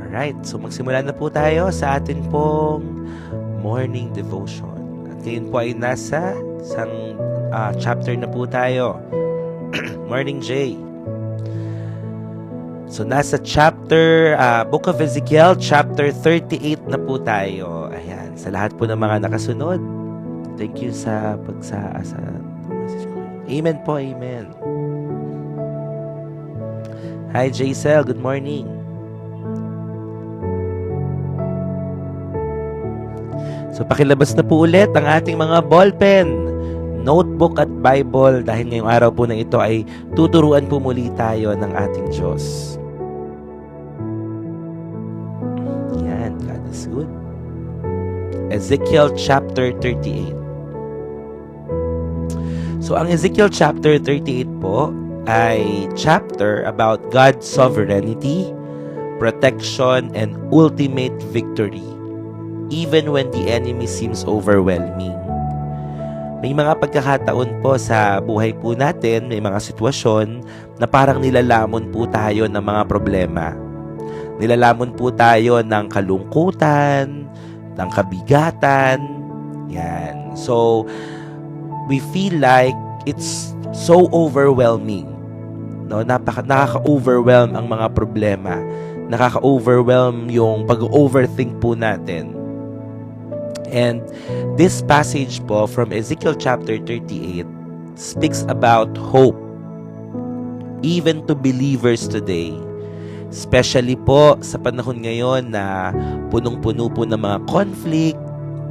Alright, so magsimula na po tayo sa atin pong morning devotion. At ngayon po ay nasa isang chapter na po tayo. Morning Jay. So nasa Book of Ezekiel, chapter 38 na po tayo. Ayan, sa lahat po ng mga nakasunod, thank you sa pagsaasa. Amen po, amen. Hi Jaisel, good morning. So pakilabas na po ulit ang ating mga ballpen, notebook at Bible dahil ngayong araw po na ito ay tuturuan po muli tayo ng ating Diyos. Yan, God is good. Ezekiel chapter 38. So ang Ezekiel chapter 38 po ay chapter about God's sovereignty, protection, and ultimate victory, even when the enemy seems overwhelming. May mga pagkakataon po sa buhay po natin, may mga sitwasyon na parang nilalamon po tayo ng mga problema. Nilalamon po tayo ng kalungkutan, ng kabigatan. Yan. So, we feel like it's so overwhelming. No, nakaka-overwhelm ang mga problema. Nakaka-overwhelm yung pag-overthink po natin. And this passage po from Ezekiel chapter 38 speaks about hope even to believers today. Especially po sa panahon ngayon na punong-puno po ng mga conflict,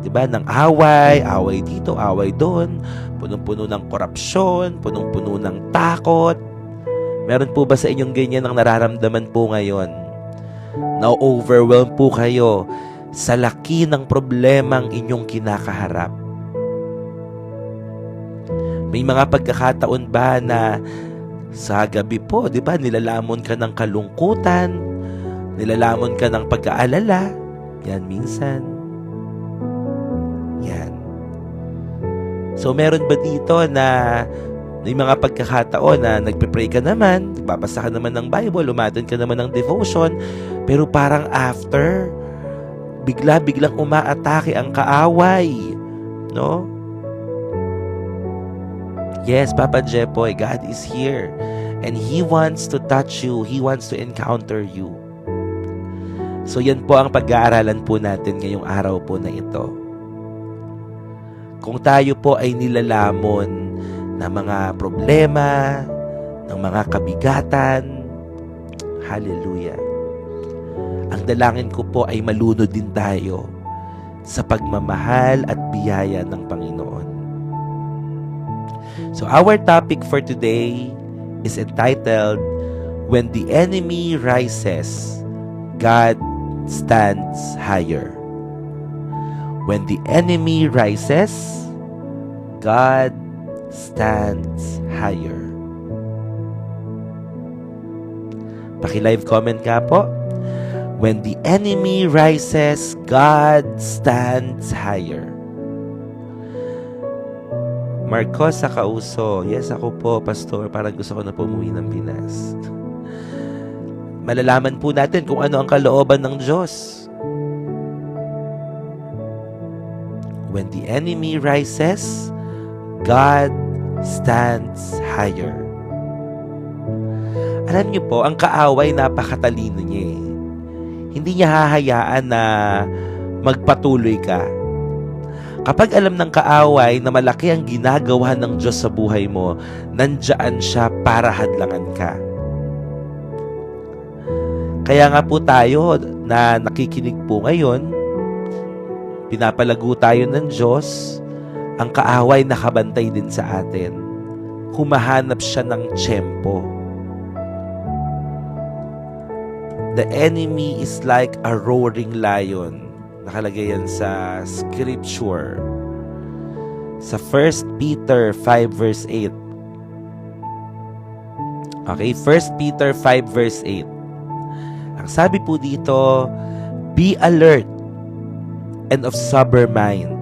'di ba? Ng away dito, away doon, punong-puno ng korupsyon, punong-puno ng takot. Meron po ba sa inyong ganyan ang nararamdaman po ngayon? Na-overwhelm po kayo sa laki ng problemang inyong kinakaharap. May mga pagkakataon ba na sa gabi po, di ba, nilalamon ka ng kalungkutan, nilalamon ka ng pag-aalala, yan minsan. Yan. So meron ba dito na may mga pagkakataon na nagpe-pray ka naman, nagbabasa ka naman ng Bible, umattend ka naman ng devotion, pero parang after, biglang umaatake ang kaaway, no? Yes, Papa Jepoy, God is here and He wants to touch you. He wants to encounter you. So yan po ang pag-aaralan po natin ngayong araw po na ito. Kung tayo po ay nilalamon ng mga problema, ng mga kabigatan, hallelujah. Ang dalangin ko po ay malunod din tayo sa pagmamahal at biyaya ng Panginoon. So our topic for today is entitled, When the Enemy Rises, God Stands Higher. When the enemy rises, God stands higher. Paki-live comment ka po. When the enemy rises, God stands higher. Marcos sa Kauso. Yes, ako po, Pastor. Parang gusto ko na po umuwi ng Pinas. Malalaman po natin kung ano ang kalooban ng Diyos. When the enemy rises, God stands higher. Alam niyo po, ang kaaway napakatalino niya eh. Hindi niya hahayaan na magpatuloy ka. Kapag alam ng kaaway na malaki ang ginagawa ng Diyos sa buhay mo, nandyan siya para hadlangan ka. Kaya nga po tayo na nakikinig po ngayon, pinapalago tayo ng Diyos, ang kaaway nakabantay din sa atin. Humahanap siya ng tiyempo. The enemy is like a roaring lion. Nakalagay yan sa scripture. Sa 1 Peter 5 verse 8. Okay, 1 Peter 5 verse 8. Ang sabi po dito, be alert and of sober mind.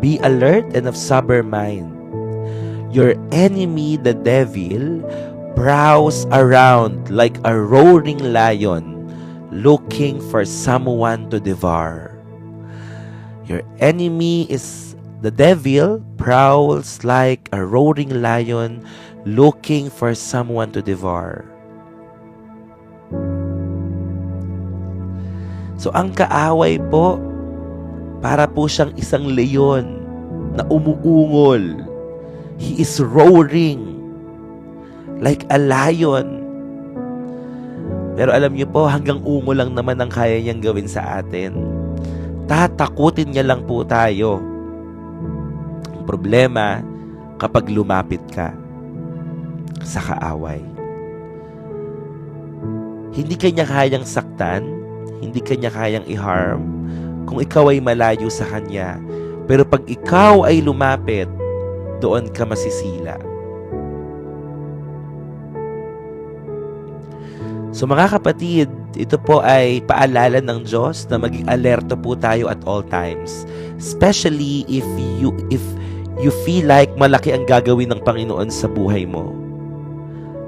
Be alert and of sober mind. Your enemy, the devil, prowls around like a roaring lion, looking for someone to devour. Your enemy is the devil, prowls like a roaring lion, looking for someone to devour. So ang kaaway po, para po siyang isang leon na umuungol. He is roaring like a lion. Pero alam niyo po, hanggang ungol lang naman ang kaya niyang gawin sa atin. Tatakutin niya lang po tayo. Ang problema, kapag lumapit ka sa kaaway, hindi kanya kayang saktan, hindi kanya kayang i-harm kung ikaw ay malayo sa kanya. Pero pag ikaw ay lumapit, doon ka masisila. So mga kapatid, ito po ay paalala ng Diyos na maging alerto po tayo at all times. Especially if you feel like malaki ang gagawin ng Panginoon sa buhay mo.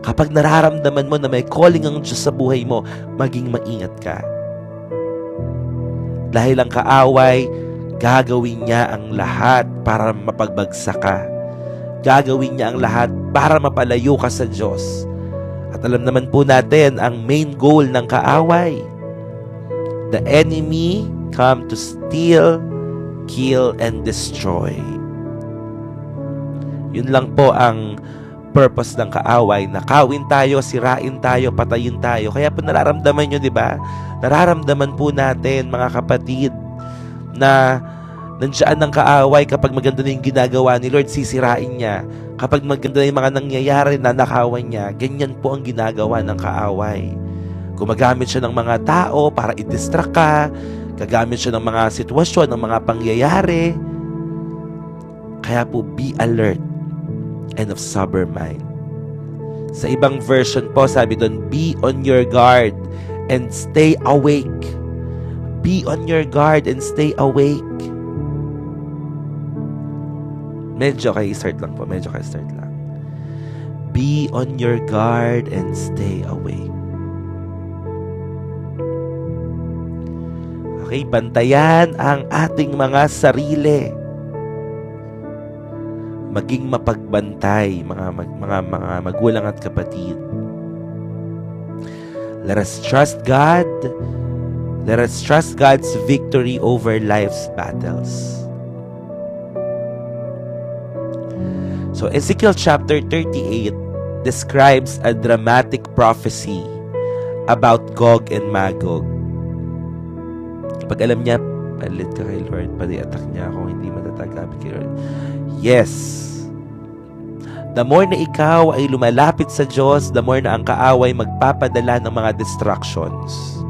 Kapag nararamdaman mo na may calling ang Diyos sa buhay mo, maging maingat ka. Dahil ang kaaway, gagawin niya ang lahat para mapagbagsak ka. Gagawin niya ang lahat para mapalayo ka sa Diyos. At alam naman po natin ang main goal ng kaaway. The enemy come to steal, kill, and destroy. Yun lang po ang purpose ng kaaway. Nakawin tayo, sirain tayo, patayin tayo. Kaya po nararamdaman nyo, di ba? Nararamdaman po natin, mga kapatid, na nandiyan ng kaaway kapag maganda na yung ginagawa ni Lord, sisirain niya. Kapag maganda na yung mga nangyayari na nakawan niya, ganyan po ang ginagawa ng kaaway. Gumagamit siya ng mga tao para i-distract ka, gagamit siya ng mga sitwasyon, ng mga pangyayari. Kaya po, be alert and of sober mind. Sa ibang version po, sabi doon, be on your guard and stay awake. Be on your guard and stay awake. Medyo kayo start lang po. Be on your guard and stay awake. Okay, bantayan ang ating mga sarili. Maging mapagbantay, mga magulang at kapatid. Let us trust God. Let us trust God's victory over life's battles. So Ezekiel chapter 38 describes a dramatic prophecy about Gog and Magog. Pag alam niya, palit ka kay Lord, pali-attack niya ako, hindi matatagapit kay Lord. Yes. The more na ikaw ay lumalapit sa Diyos, the more na ang kaaway magpapadala ng mga distractions.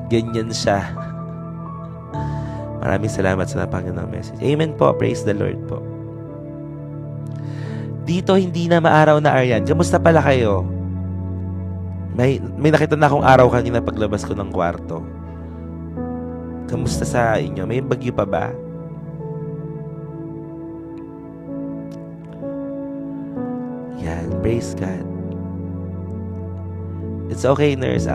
Ganyan siya. Maraming salamat sa napangandang message. Amen po. Praise the Lord po. Dito hindi na maaraw na Aryan. Kamusta pala kayo? May nakita na akong araw kanina paglabas ko ng kwarto. Kamusta sa inyo? May bagyo pa ba? Yan. Praise God. It's okay, nurse.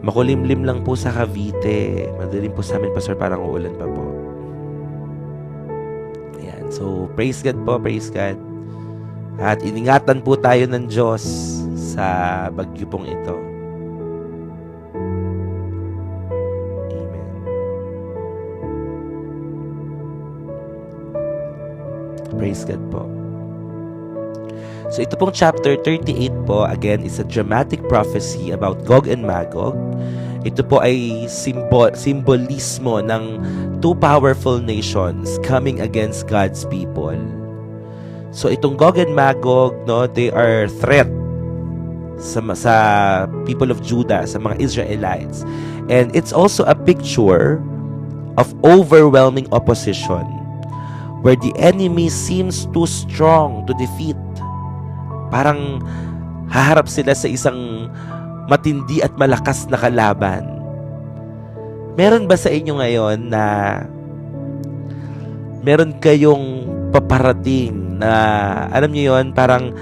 Makulimlim lang po sa Cavite. Madaling po sa amin, Pastor, parang uulan pa po. Ayan. So, praise God po, praise God. At iningatan po tayo ng Diyos sa bagyo pong ito. Amen. Praise God po. So ito pong chapter 38 po, again, is a dramatic prophecy about Gog and Magog. Ito po ay simbolismo ng two powerful nations coming against God's people. So itong Gog and Magog, no, they are threat sa people of Judah, sa mga Israelites. And it's also a picture of overwhelming opposition where the enemy seems too strong to defeat. Parang Haharap sila sa isang matindi at malakas na kalaban. Meron ba sa inyo ngayon na meron kayong paparating na, alam niyo yon, parang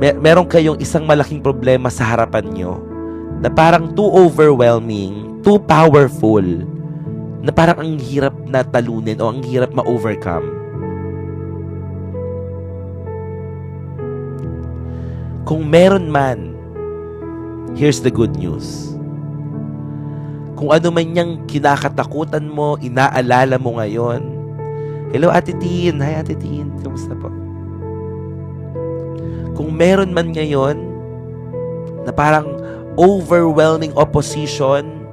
meron kayong isang malaking problema sa harapan nyo na parang too overwhelming, too powerful, na parang ang hirap na talunin o ang hirap ma-overcome. Kung meron man, here's the good news. Kung ano man niyang kinakatakutan mo, inaalala mo ngayon. Hello, Ate Tin. Hi, Ate Tin. Kamusta po? Kung meron man ngayon na parang overwhelming opposition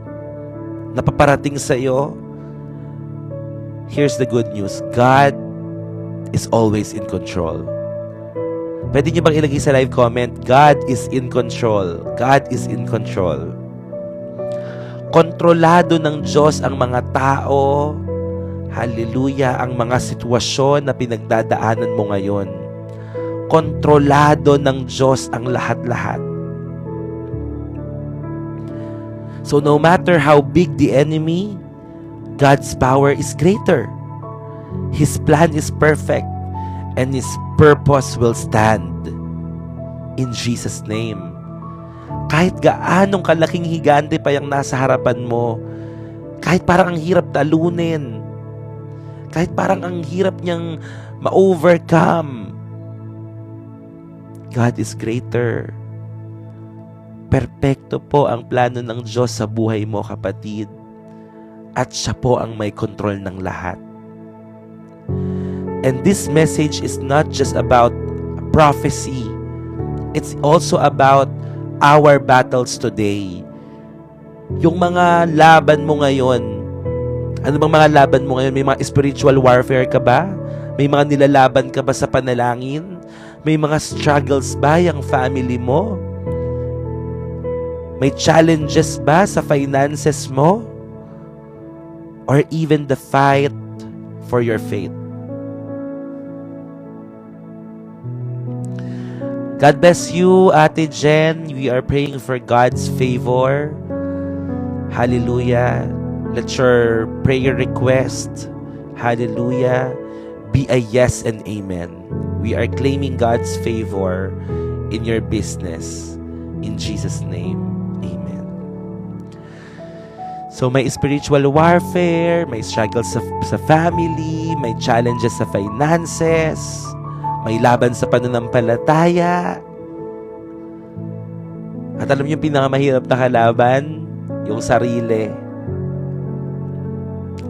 na paparating sa iyo, here's the good news. God is always in control. Pwede niyo bang ilagay sa live comment, God is in control. God is in control. Kontrolado ng Diyos ang mga tao. Hallelujah, ang mga sitwasyon na pinagdadaanan mo ngayon. Kontrolado ng Diyos ang lahat-lahat. So no matter how big the enemy, God's power is greater. His plan is perfect and His purpose will stand. In Jesus' name. Kahit gaanong kalaking higante pa yung nasa harapan mo, kahit parang ang hirap talunin, kahit parang ang hirap niyang ma-overcome, God is greater. Perpekto po ang plano ng Diyos sa buhay mo, kapatid. At siya po ang may kontrol ng lahat. And this message is not just about prophecy. It's also about our battles today. Yung mga laban mo ngayon, ano bang mga laban mo ngayon? May mga spiritual warfare ka ba? May mga nilalaban ka ba sa panalangin? May mga struggles ba yung family mo? May challenges ba sa finances mo? Or even the fight for your faith? God bless you, Ate Jen. We are praying for God's favor. Hallelujah. Let your prayer request, hallelujah, be a yes and amen. We are claiming God's favor in your business. In Jesus' name, amen. So may spiritual warfare, may struggles sa family, may challenges sa finances, may laban sa pananampalataya. At alam niyo yung pinakamahirap na kalaban? Yung sarili.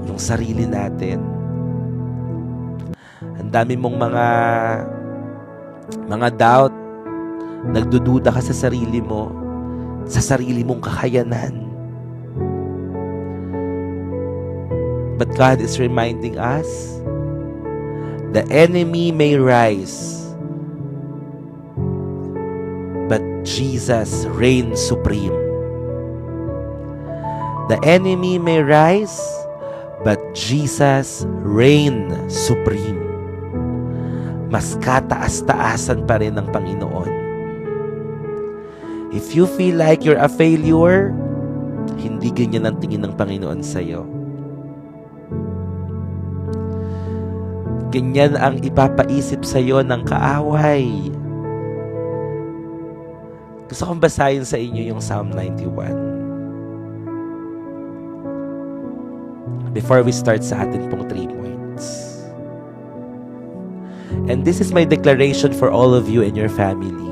Yung sarili natin. Ang dami mong mga doubt. Nagdududa ka sa sarili mo. Sa sarili mong kakayanan. But God is reminding us, the enemy may rise, but Jesus reigns supreme. The enemy may rise, but Jesus reigns supreme. Mas kataas-taasan pa rin ng Panginoon. If you feel like you're a failure, hindi ganyan ang tingin ng Panginoon sa'yo. Ganyan ang ipapaisip sa'yo ng kaaway. Gusto kong basahin sa inyo yung Psalm 91. Before we start sa atin pong 3 points. And this is my declaration for all of you and your family.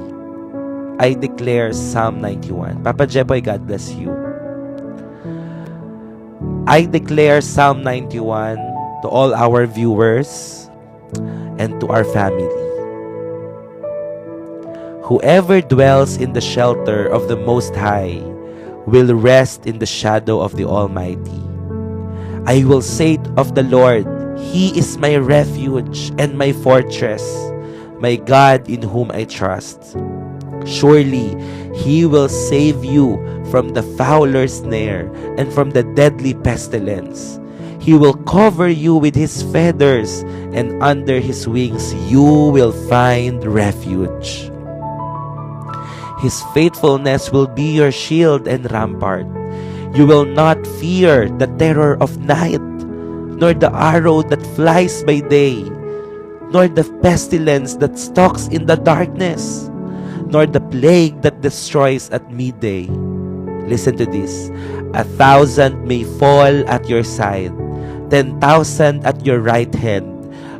I declare Psalm 91. Papa Jeboy, God bless you. I declare Psalm 91 to all our viewers and to our family. Whoever dwells in the shelter of the Most High will rest in the shadow of the Almighty. I will say of the Lord, He is my refuge and my fortress, my God in whom I trust. Surely He will save you from the fowler's snare and from the deadly pestilence. He will cover you with His feathers, and under His wings you will find refuge. His faithfulness will be your shield and rampart. You will not fear the terror of night, nor the arrow that flies by day, nor the pestilence that stalks in the darkness, nor the plague that destroys at midday. Listen to this. 1,000 may fall at your side, 10,000 at your right hand,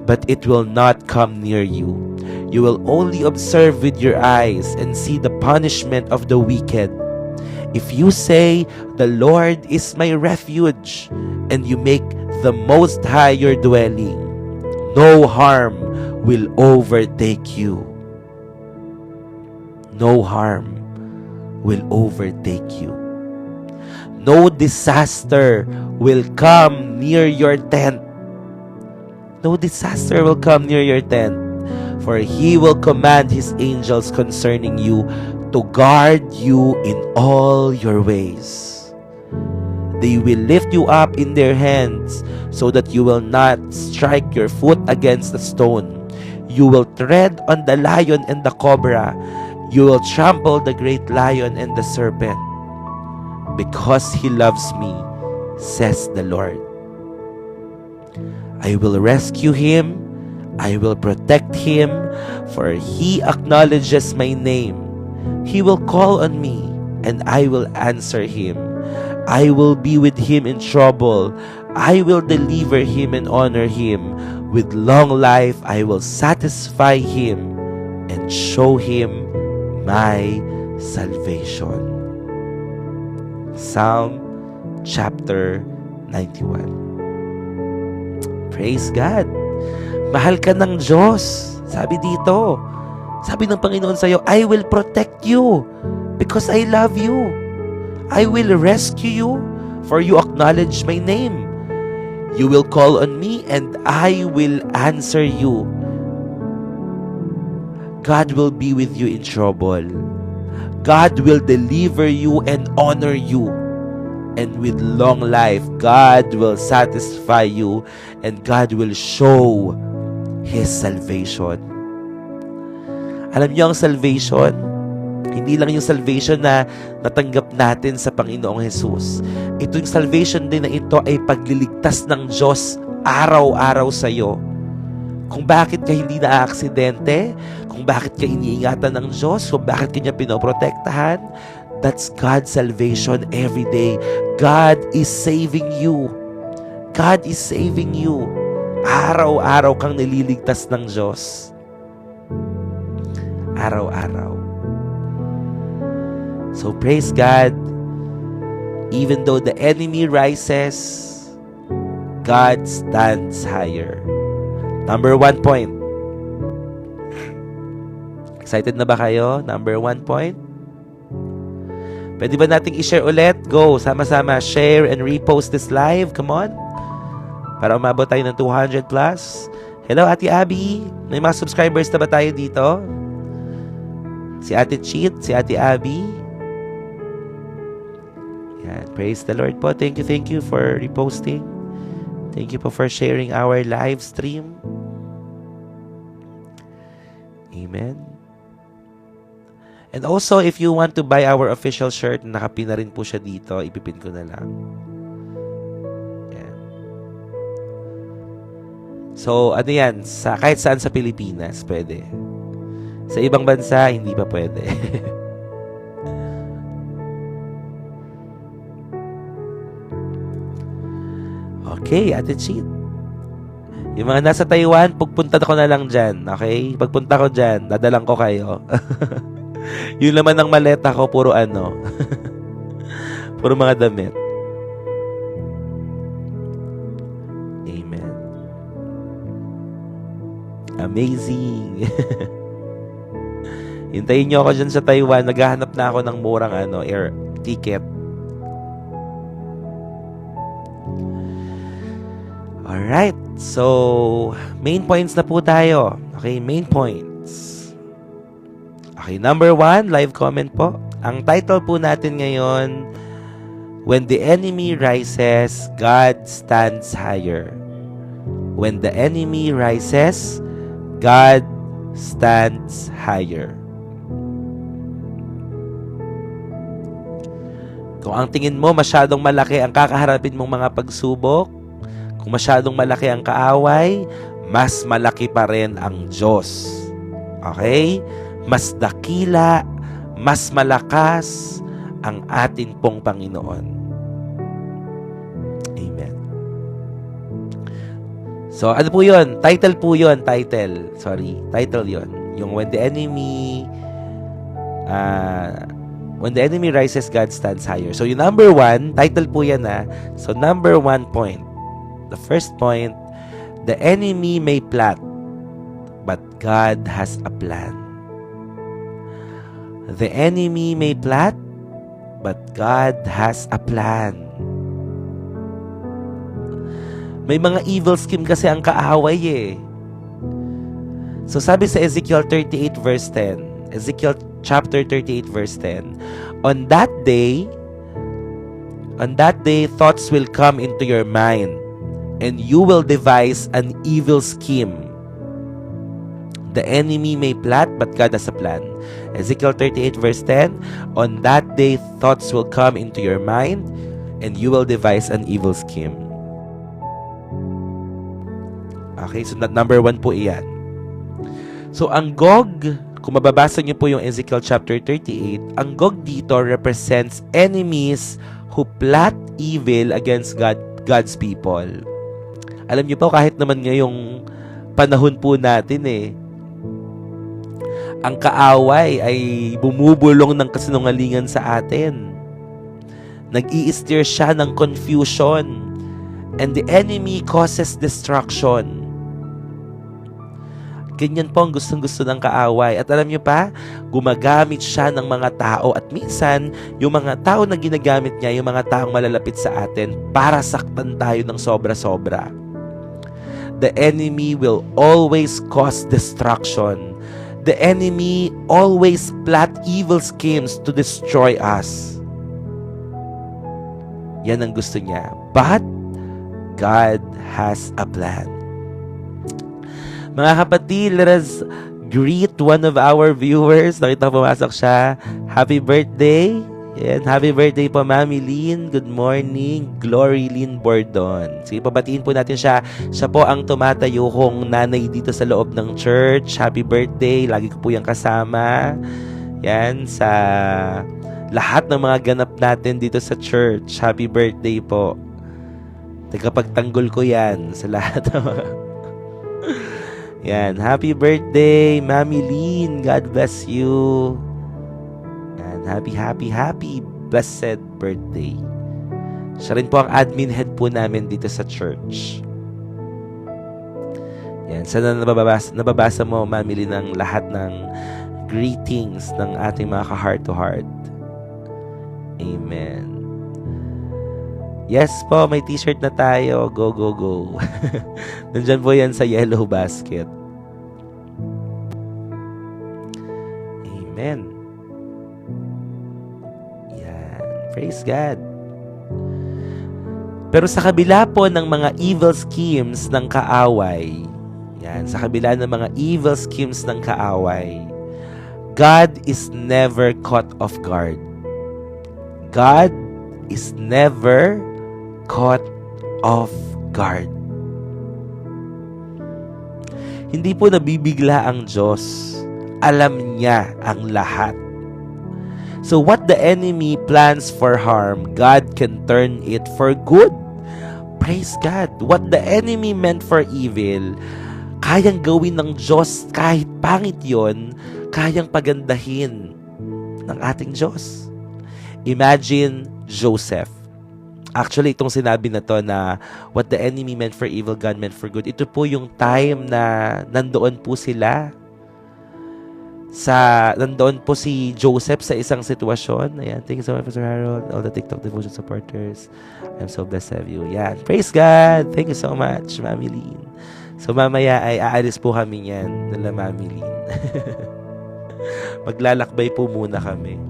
but it will not come near you. You will only observe with your eyes and see the punishment of the wicked. If you say, "The Lord is my refuge," and you make the Most High your dwelling, no harm will overtake you. No harm will overtake you. No disaster will come near your tent. No disaster will come near your tent. For He will command His angels concerning you to guard you in all your ways. They will lift you up in their hands so that you will not strike your foot against a stone. You will tread on the lion and the cobra. You will trample the great lion and the serpent. Because He loves me, says the Lord. I will rescue him. I will protect him, for he acknowledges my name. He will call on me, and I will answer him. I will be with him in trouble. I will deliver him and honor him. With long life, I will satisfy him and show him my salvation. Psalm chapter 91. Praise God. Mahal ka ng Diyos. Sabi dito. Sabi ng Panginoon sa'yo, I will protect you because I love you. I will rescue you for you acknowledge my name. You will call on me and I will answer you. God will be with you in trouble. God will deliver you and honor you. And with long life, God will satisfy you and God will show His salvation. Alam niyo ang salvation? Hindi lang yung salvation na natanggap natin sa Panginoong Jesus. Ito yung salvation din na ito ay pagliligtas ng Diyos araw-araw sa iyo. Kung bakit ka hindi na-aksidente, kung bakit ka iniingatan ng Diyos, kung bakit ka niya pinoprotektahan, that's God's salvation every day. God is saving you. God is saving you. Araw-araw kang nililigtas ng Diyos. Araw-araw. So praise God. Even though the enemy rises, God stands higher. Number 1 point. Excited na ba kayo? Number 1 point. Pwede ba nating i-share ulit? Go, sama-sama, share and repost this live. Come on. Para umabot tayo ng 200 plus. Hello, Ate Abby. May mga subscribers na ba tayo dito? Si Ate Cheat, si Ate Abby. Yan. Praise the Lord po. Thank you for reposting. Thank you po for sharing our live stream. Amen. And also, if you want to buy our official shirt, nakapin na rin po siya dito. Ipipin ko na lang. Yan. So, ano yan? Kahit saan sa Pilipinas, pwede. Sa ibang bansa, hindi pa pwede. Okay, Ate Cheat. Yung mga nasa Taiwan, pagpunta ko na lang dyan. Okay? Pagpunta ko dyan, dadalang ko kayo. Yung laman ng maleta ko, puro ano. Puro mga damit. Amen. Amazing. Hintayin nyo ako dyan sa Taiwan. Naghahanap na ako ng murang air ticket. Alright. So, main points na po tayo. Okay, main points. Okay, number 1, live comment po. Ang title po natin ngayon, When the Enemy Rises, God Stands Higher. When the enemy rises, God stands higher. Kung ang tingin mo masyadong malaki ang kakaharapin mong mga pagsubok, kung masyadong malaki ang kaaway, mas malaki pa rin ang Diyos. Okay? Mas dakila, mas malakas ang atin pong Panginoon. Amen. So, ano po yun? Title po yun. Title. Sorry. Title yun. Yung when the enemy rises, God stands higher. So, yung number 1, title po yan ha. So, number 1 point. The first point, the enemy may plot, but God has a plan. The enemy may plot, but God has a plan. May mga evil scheme kasi ang kaaway eh. So sabi sa Ezekiel 38 verse 10, Ezekiel chapter 38 verse 10, On that day, thoughts will come into your mind, and you will devise an evil scheme. The enemy may plot, but God has a plan. Ezekiel 38 verse 10, On that day, thoughts will come into your mind, and you will devise an evil scheme. Okay, so number 1 po iyan. So, ang Gog, kung mababasa niyo po yung Ezekiel chapter 38, ang Gog dito represents enemies who plot evil against God's people. Alam niyo po, kahit naman ngayong panahon po natin ang kaaway ay bumubulong ng kasinungalingan sa atin. Nag-i-steer siya ng confusion, and the enemy causes destruction. Ganyan po ang gustong-gusto ng kaaway. At alam niyo pa, gumagamit siya ng mga tao. At minsan, yung mga tao na ginagamit niya, yung mga taong malalapit sa atin, para saktan tayo ng sobra-sobra. The enemy will always cause destruction. The enemy always plot evil schemes to destroy us. Yan ang gusto niya. But, God has a plan. Mga kapatid, let us greet one of our viewers. Nakita pumasok siya. Happy birthday. And happy birthday po, Mami Lynn. Good morning, Glory Lynn Bordon. Sige, pabatiin po natin siya. Siya po ang tumatayo kong nanay dito sa loob ng church. Happy birthday. Lagi ko po yung kasama. Yan, sa lahat ng mga ganap natin dito sa church. Happy birthday po. Tagapagtanggol ko yan sa lahat ng mga... Yan, happy birthday, Mami Lynn. God bless you. And happy blessed birthday. Siya rin po ang admin head po namin dito sa church. Yan, sana nababasa mo, Mami Lynn, ang lahat ng greetings ng ating mga ka-heart to heart. Amen. Yes po, may t-shirt na tayo. Go, go, go. Nandyan po yan sa yellow basket. Amen. Yan. Praise God. Pero sa kabila po ng mga evil schemes ng kaaway, yan, sa kabila ng mga evil schemes ng kaaway, God is never caught off guard. God is never caught off guard. Hindi po nabibigla ang Diyos. Alam niya ang lahat. So what the enemy plans for harm, God can turn it for good. Praise God. What the enemy meant for evil, kayang gawin ng Diyos. Kahit pangit yon, kayang pagandahin ng ating Diyos. Imagine Joseph. Actually, itong sinabi na to na what the enemy meant for evil, God meant for good. Ito po yung time na nandoon po sila. Nandoon po si Joseph sa isang sitwasyon. Ayan, thank you so much, Pastor Harold, all the TikTok devotion supporters. I'm so blessed to have you. Yan, praise God. Thank you so much, Mami Lynn. So, mamaya ay aalis po kami yan nila, Mami Lynn. Maglalakbay po muna kami.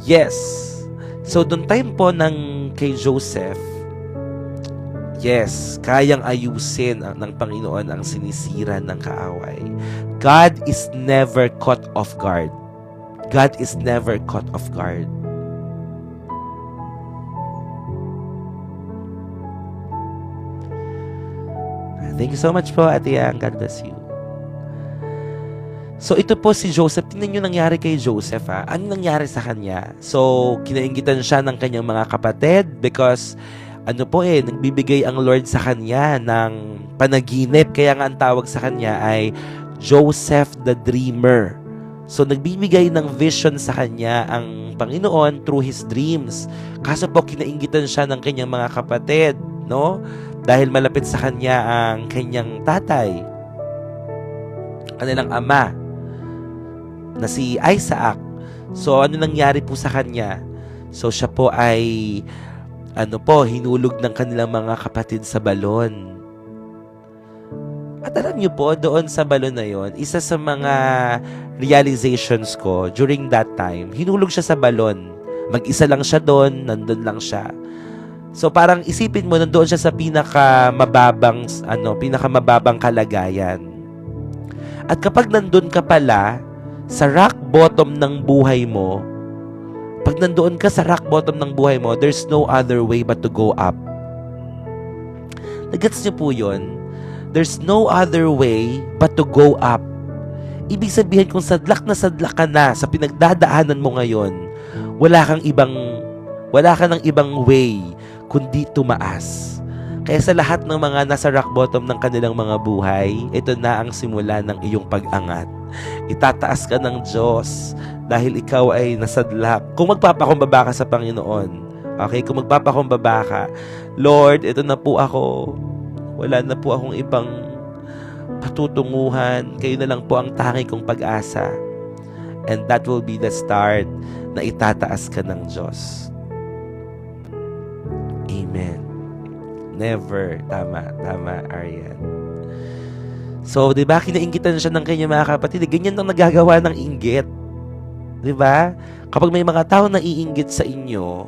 Yes. So, doon time po ng kay Joseph, yes, kayang ayusin ng Panginoon ang sinisira ng kaaway. God is never caught off guard. God is never caught off guard. Thank you so much po, Ate Yang. God bless you. So, ito po si Joseph. Tingnan nyo nangyari kay Joseph, ha? Ano nangyari sa kanya? So, kinainggitan siya ng kanyang mga kapatid because, nagbibigay ang Lord sa kanya ng panaginip. Kaya nga ang tawag sa kanya ay Joseph the Dreamer. So, nagbibigay ng vision sa kanya ang Panginoon through his dreams. Kaso po, kinainggitan siya ng kanyang mga kapatid, no? Dahil malapit sa kanya ang kanyang tatay, kanilang ama, na si Isaac. So, ano nangyari po sa kanya? So, siya po ay, hinulog ng kanilang mga kapatid sa balon. At alam niyo po, doon sa balon na yon, isa sa mga realizations ko during that time, hinulog siya sa balon. Mag-isa lang siya doon, nandun lang siya. So, parang isipin mo, nandoon siya sa pinakamababang kalagayan. At kapag nandun ka pala, sa rock bottom ng buhay mo, pag nandoon ka sa rock bottom ng buhay mo, there's no other way but to go up. Nagets niyo po yun? There's no other way but to go up. Ibig sabihin, kung sadlak na sadlak ka na sa pinagdadaanan mo ngayon, wala ka ng ibang way kundi tumaas. Kaya sa lahat ng mga nasa rock bottom ng kanilang mga buhay, ito na ang simula ng iyong pag-angat. Itataas ka ng Diyos dahil ikaw ay nasadlak. Kung magpapakumbaba ka sa Panginoon, okay? Kung magpapakumbaba ka, Lord, ito na po ako. Wala na po akong ibang patutunguhan. Kayo na lang po ang tangi kong pag-asa. And that will be the start na itataas ka ng Diyos. Amen. Never. Tama, Arian. So, di ba, kinainggitan siya ng kanyang mga kapatid. Ganyan ang nagagawa ng inggit. Di ba? Kapag may mga tao na iinggit sa inyo,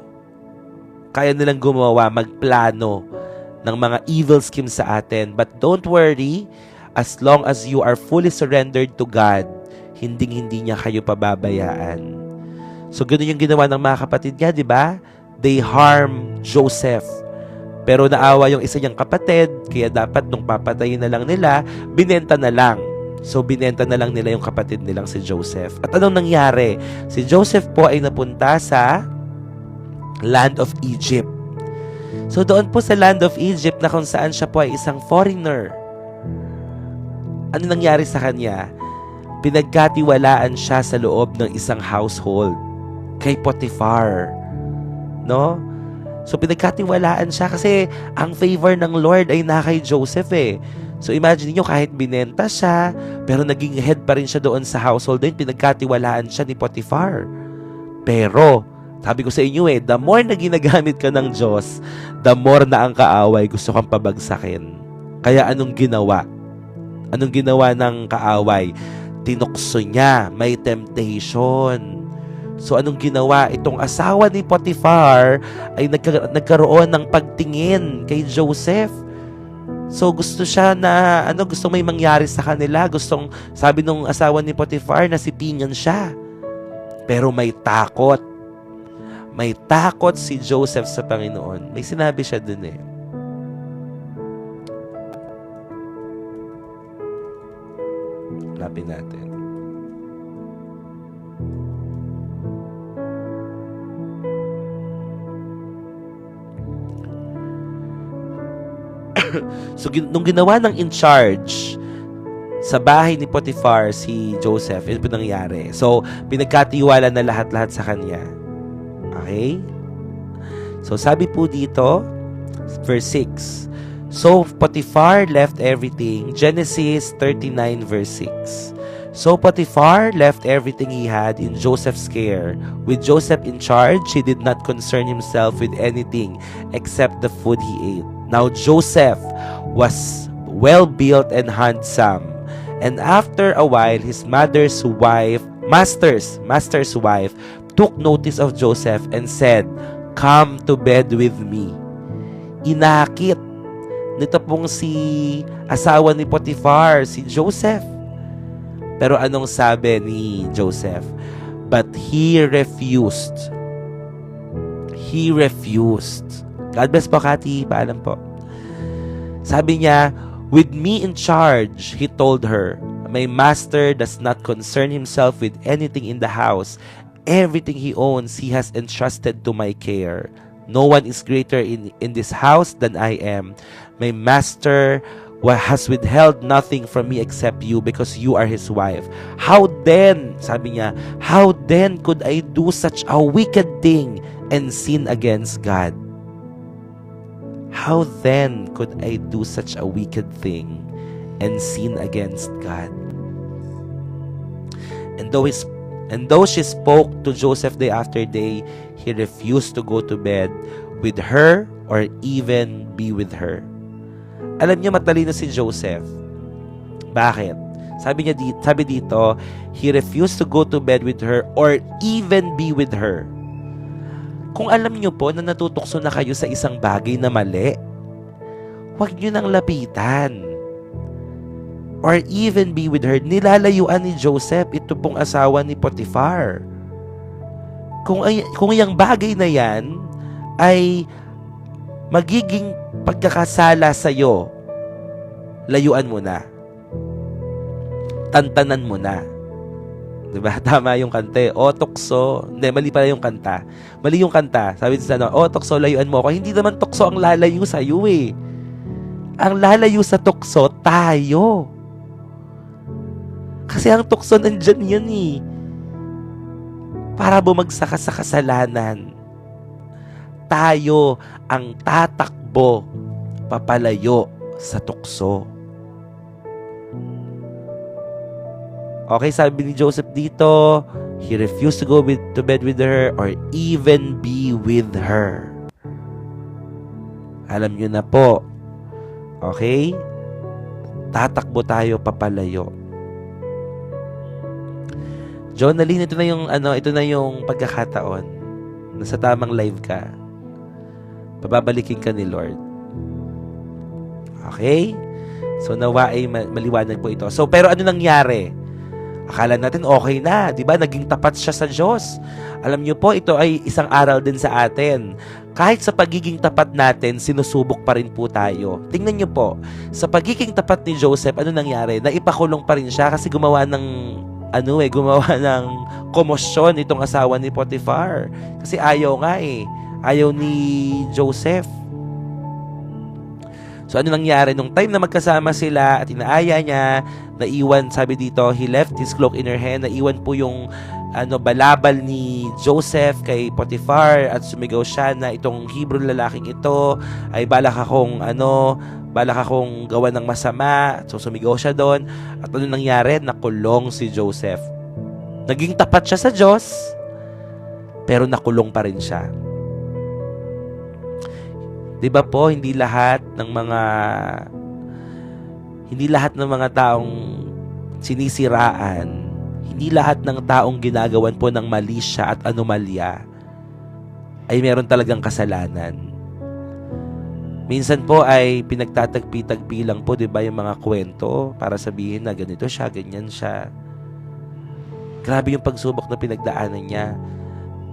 kaya nilang gumawa, magplano ng mga evil schemes sa atin. But don't worry, as long as you are fully surrendered to God, hindi niya kayo pababayaan. So, ganun yung ginawa ng mga kapatid niya, di ba? They harm Joseph. Pero naawa yung isa niyang kapatid, kaya dapat nung papatayin na lang nila, binenta na lang. So, binenta na lang nila yung kapatid nilang si Joseph. At anong nangyari? Si Joseph po ay napunta sa land of Egypt. So, doon po sa land of Egypt na kung saan siya po ay isang foreigner. Ano nangyari sa kanya? Pinagkatiwalaan siya sa loob ng isang household kay Potiphar. No? So, pinagkatiwalaan siya kasi ang favor ng Lord ay na kay Joseph eh. So, imagine niyo kahit binenta siya, pero naging head pa rin siya doon sa household din, pinagkatiwalaan siya ni Potiphar. Pero, sabi ko sa inyo the more na ginagamit ka ng Diyos, the more na ang kaaway gusto kang pabagsakin. Kaya anong ginawa? Anong ginawa ng kaaway? Tinukso niya, may temptation. So, anong ginawa? Itong asawa ni Potiphar ay nagkaroon ng pagtingin kay Joseph. So, gusto siya na, gustong may mangyari sa kanila. Sabi nung asawa ni Potiphar, nasipingan siya. Pero may takot. May takot si Joseph sa Panginoon. May sinabi siya dun eh. Hanapin natin. So, nung ginawa ng in charge sa bahay ni Potiphar si Joseph, yun po nangyari. So, pinagkatiwala na lahat-lahat sa kanya. Okay? So, sabi po dito, verse 6. So, Potiphar left everything. Genesis 39 verse 6. So, Potiphar left everything he had in Joseph's care. With Joseph in charge, he did not concern himself with anything except the food he ate. Now, Joseph was well-built and handsome. And after a while, his master's wife took notice of Joseph and said, "Come to bed with me." Inakit nito pong si asawa ni Potiphar, si Joseph. Pero anong sabi ni Joseph? But he refused. He refused. God bless po, Kati. Paalam po. Sabi niya, With me in charge, he told her, my master does not concern himself with anything in the house. Everything he owns, he has entrusted to my care. No one is greater in this house than I am. My master has withheld nothing from me except you because you are his wife. How then, sabi niya, how then could I do such a wicked thing and sin against God? How then could I do such a wicked thing and sin against God? And though she spoke to Joseph day after day, he refused to go to bed with her or even be with her. Alam niyo, matalino si Joseph. Bakit? Sabi dito, he refused to go to bed with her or even be with her. Kung alam niyo po na natutokso na kayo sa isang bagay na mali, huwag niyo nang lapitan. Or even be with her. Nilalayuan ni Joseph ito pong asawa ni Potiphar. Kung yung bagay na yan ay magiging pagkakasala sa'yo, layuan mo na. Tantanan mo na. Diba? Tama yung kanta. O, tukso. Hindi, mali pala yung kanta. Mali yung kanta. Sabi sa o, tukso, layuan mo ako. Hindi naman tukso ang lalayo sa'yo eh. Ang lalayo sa tukso, tayo. Kasi ang tukso nandyan yan eh. Para bumagsak ka sa kasalanan. Tayo ang tatakbo papalayo sa tukso. Okay, sabi ni Joseph dito, he refused to go to bed with her or even be with her. Alam nyo na po. Okay? Tatakbo tayo papalayo. Jonaline, ito na yung pagkakataon. Nasa tamang live ka. Pababalikin ka ni Lord. Okay? So nawa ay maliwanag po ito. So pero ano nangyari? Akala natin okay na, 'di ba? Naging tapat siya sa Diyos. Alam niyo po, ito ay isang aral din sa atin. Kahit sa pagiging tapat natin, sinusubok pa rin po tayo. Tingnan niyo po, sa pagiging tapat ni Joseph, ano nangyari? Naipakulong pa rin siya kasi gumawa ng komosyon itong asawa ni Potiphar. Kasi ayaw nga eh. Ayaw ni Joseph. So ano nangyari? Nung time na magkasama sila at inaaya niya, naiwan, sabi dito, he left his cloak in her hand. Naiwan po yung balabal ni Joseph kay Potiphar at sumigaw siya na itong Hebrew lalaking ito ay balak akong gawa ng masama. So sumigaw siya doon. At ano nangyari? Nakulong si Joseph. Naging tapat siya sa Diyos, pero nakulong pa rin siya. Diba po, hindi lahat ng mga taong sinisiraan, hindi lahat ng taong ginagawan po ng mali siya at anomalya ay meron talagang kasalanan. Minsan po ay pinagtatagpi-tagpi lang po, diba, yung mga kwento para sabihin na ganito siya, ganyan siya. Grabe yung pagsubok na pinagdaanan niya.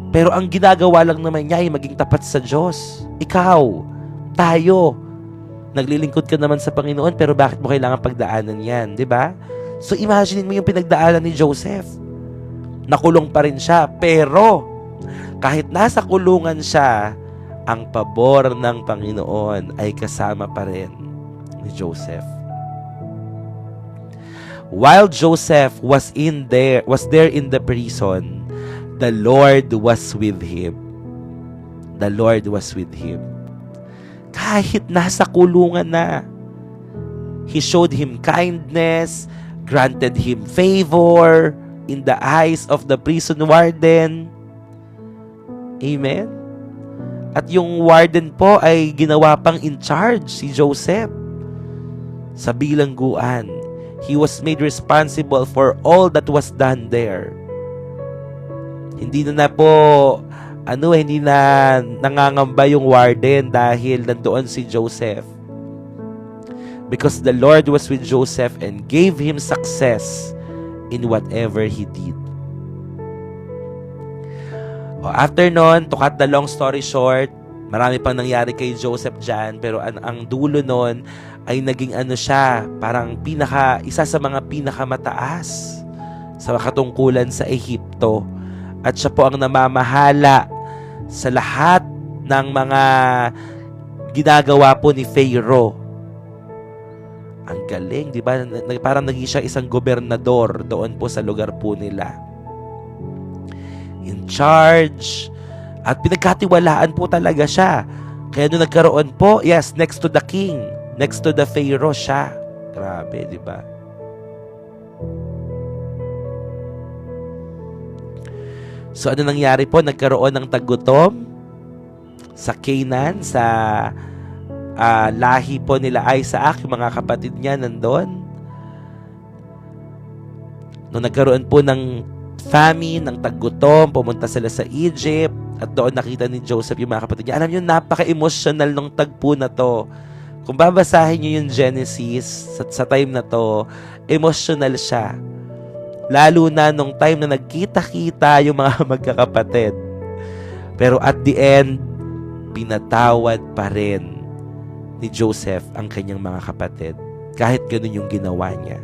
Pero ang ginagawa lang naman niya ay maging tapat sa Diyos. Ikaw, tayo, naglilingkod ka naman sa Panginoon, pero bakit mo kailangan pagdaanan yan, di ba? So imagine mo yung pinagdaanan ni Joseph. Nakulong pa rin siya, pero kahit nasa kulungan siya, ang pabor ng Panginoon ay kasama pa rin ni Joseph. While Joseph was there in the prison, the Lord was with him. The Lord was with him. Kahit nasa kulungan na, He showed him kindness, granted him favor in the eyes of the prison warden. Amen? At yung warden po ay ginawa pang in charge si Joseph sa bilangguan. He was made responsible for all that was done there. Hindi na nangangamba yung warden dahil nandoon si Joseph. Because the Lord was with Joseph and gave him success in whatever he did. After nun, to cut the long story short, Marami pang nangyari kay Joseph dyan, pero ang dulo nun ay naging siya, parang isa sa mga pinakamataas sa katungkulan sa Ehipto. At siya po ang namamahala sa lahat ng mga ginagawa po ni Pharaoh. Ang galing, di ba? Parang naging siya isang gobernador doon po sa lugar po nila. In charge. At pinagkatiwalaan po talaga siya. Kaya nung nagkaroon po, yes, next to the king, next to the Pharaoh siya. Grabe, di ba? So ano nangyari po? Nagkaroon ng tagutom sa Canaan, sa lahi po nila Isaac, yung mga kapatid niya nandun. Nung nagkaroon po ng famine, ng tagutom, pumunta sila sa Egypt, at doon nakita ni Joseph yung mga kapatid niya. Alam niyo, napaka-emotional ng tagpo na to. Kung babasahin niyo yung Genesis sa time na to, emotional siya. Lalo na nung time na nagkita-kita yung mga magkakapatid. Pero at the end, pinatawad pa rin ni Joseph ang kanyang mga kapatid. Kahit ganun yung ginawa niya.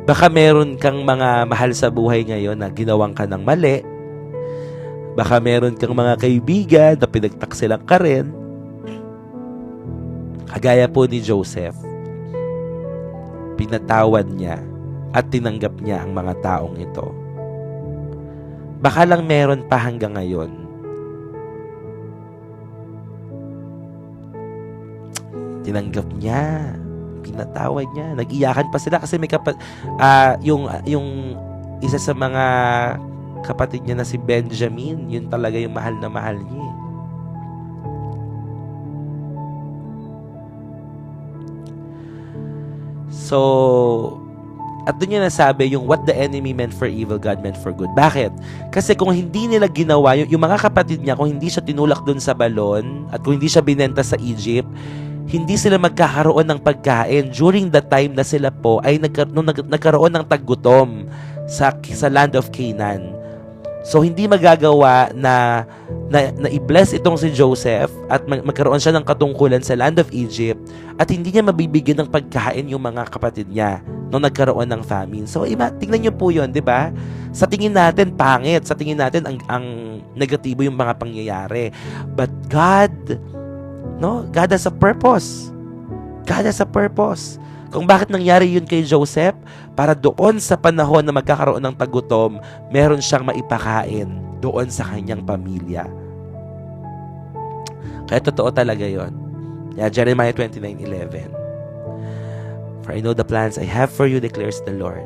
Baka meron kang mga mahal sa buhay ngayon na ginawang ka ng mali. Baka meron kang mga kaibigan na pinagtaksilang ka rin. Kagaya po ni Joseph, pinatawad niya at tinanggap niya ang mga taong ito. Baka lang meron pa hanggang ngayon. Tinanggap niya, pinatawad niya, nag-iyakan pa sila kasi may yung isa sa mga kapatid niya na si Benjamin, yun talaga yung mahal na mahal niya. So, at doon niya nasabi yung what the enemy meant for evil, God meant for good. Bakit? Kasi kung hindi nila ginawa, yung mga kapatid niya, kung hindi siya tinulak doon sa balon, at kung hindi siya binenta sa Egypt, hindi sila magkakaroon ng pagkain during the time na sila po ay nagkaroon ng taggutom sa land of Canaan. So, hindi magagawa na i-bless itong si Joseph at magkaroon siya ng katungkulan sa land of Egypt at hindi niya mabibigyan ng pagkain yung mga kapatid niya nung nagkaroon ng famine. So, tingnan niyo po yun, di ba? Sa tingin natin, pangit. Sa tingin natin, ang negatibo yung mga pangyayari. But God has a purpose. God has a purpose. Kung bakit nangyari yun kay Joseph, para doon sa panahon na magkakaroon ng tagutom, meron siyang maipakain doon sa kanyang pamilya. Kaya totoo talaga yun. Yeah, Jeremiah 29:11. For I know the plans I have for you, declares the Lord.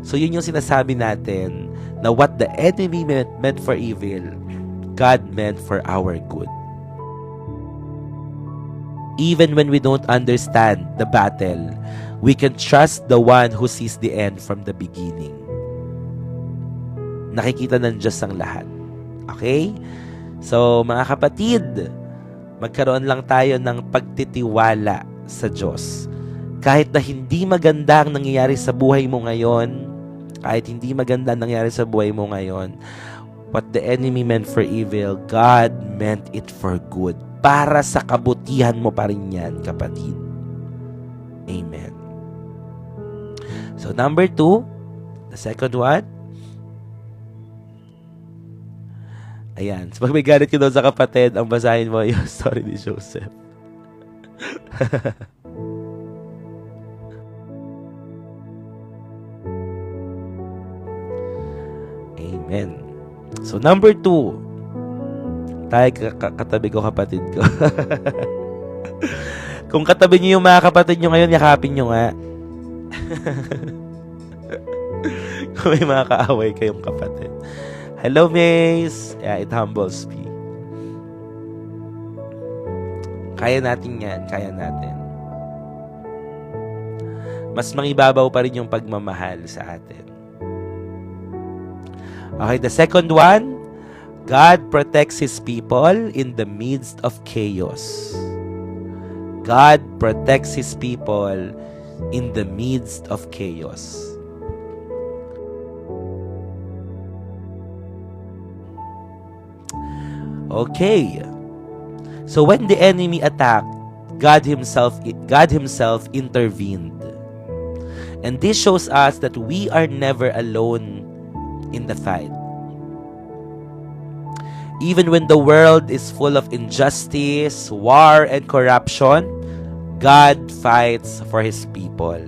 So yun yung sinasabi natin na what the enemy meant for evil, God meant for our good. Even when we don't understand the battle, we can trust the one who sees the end from the beginning. Nakikita ng Diyos ang lahat. Okay? So, mga kapatid, magkaroon lang tayo ng pagtitiwala sa Diyos. Kahit na hindi maganda ang nangyayari sa buhay mo ngayon, what the enemy meant for evil, God meant it for good. Para sa kabutihan mo pa rin yan, kapatid. Amen. So, number 2, the second one. Ayan. So, pag may galit ka daw sa kapatid, ang basahin mo yung story ni Joseph. Amen. So, number 2, tayo katabi ko, kapatid ko. Kung katabi niyo yung mga kapatid niyo ngayon, yakapin niyo nga. Kung may mga kaaway kayong kapatid. Hello, Mace. Yeah, it humbles me. Kaya natin yan. Kaya natin. Mas mangibabaw pa rin yung pagmamahal sa atin. Okay, the second one, God protects His people in the midst of chaos. God protects His people in the midst of chaos. Okay. So when the enemy attacked, God Himself intervened. And this shows us that we are never alone in the fight. Even when the world is full of injustice, war, and corruption, God fights for His people.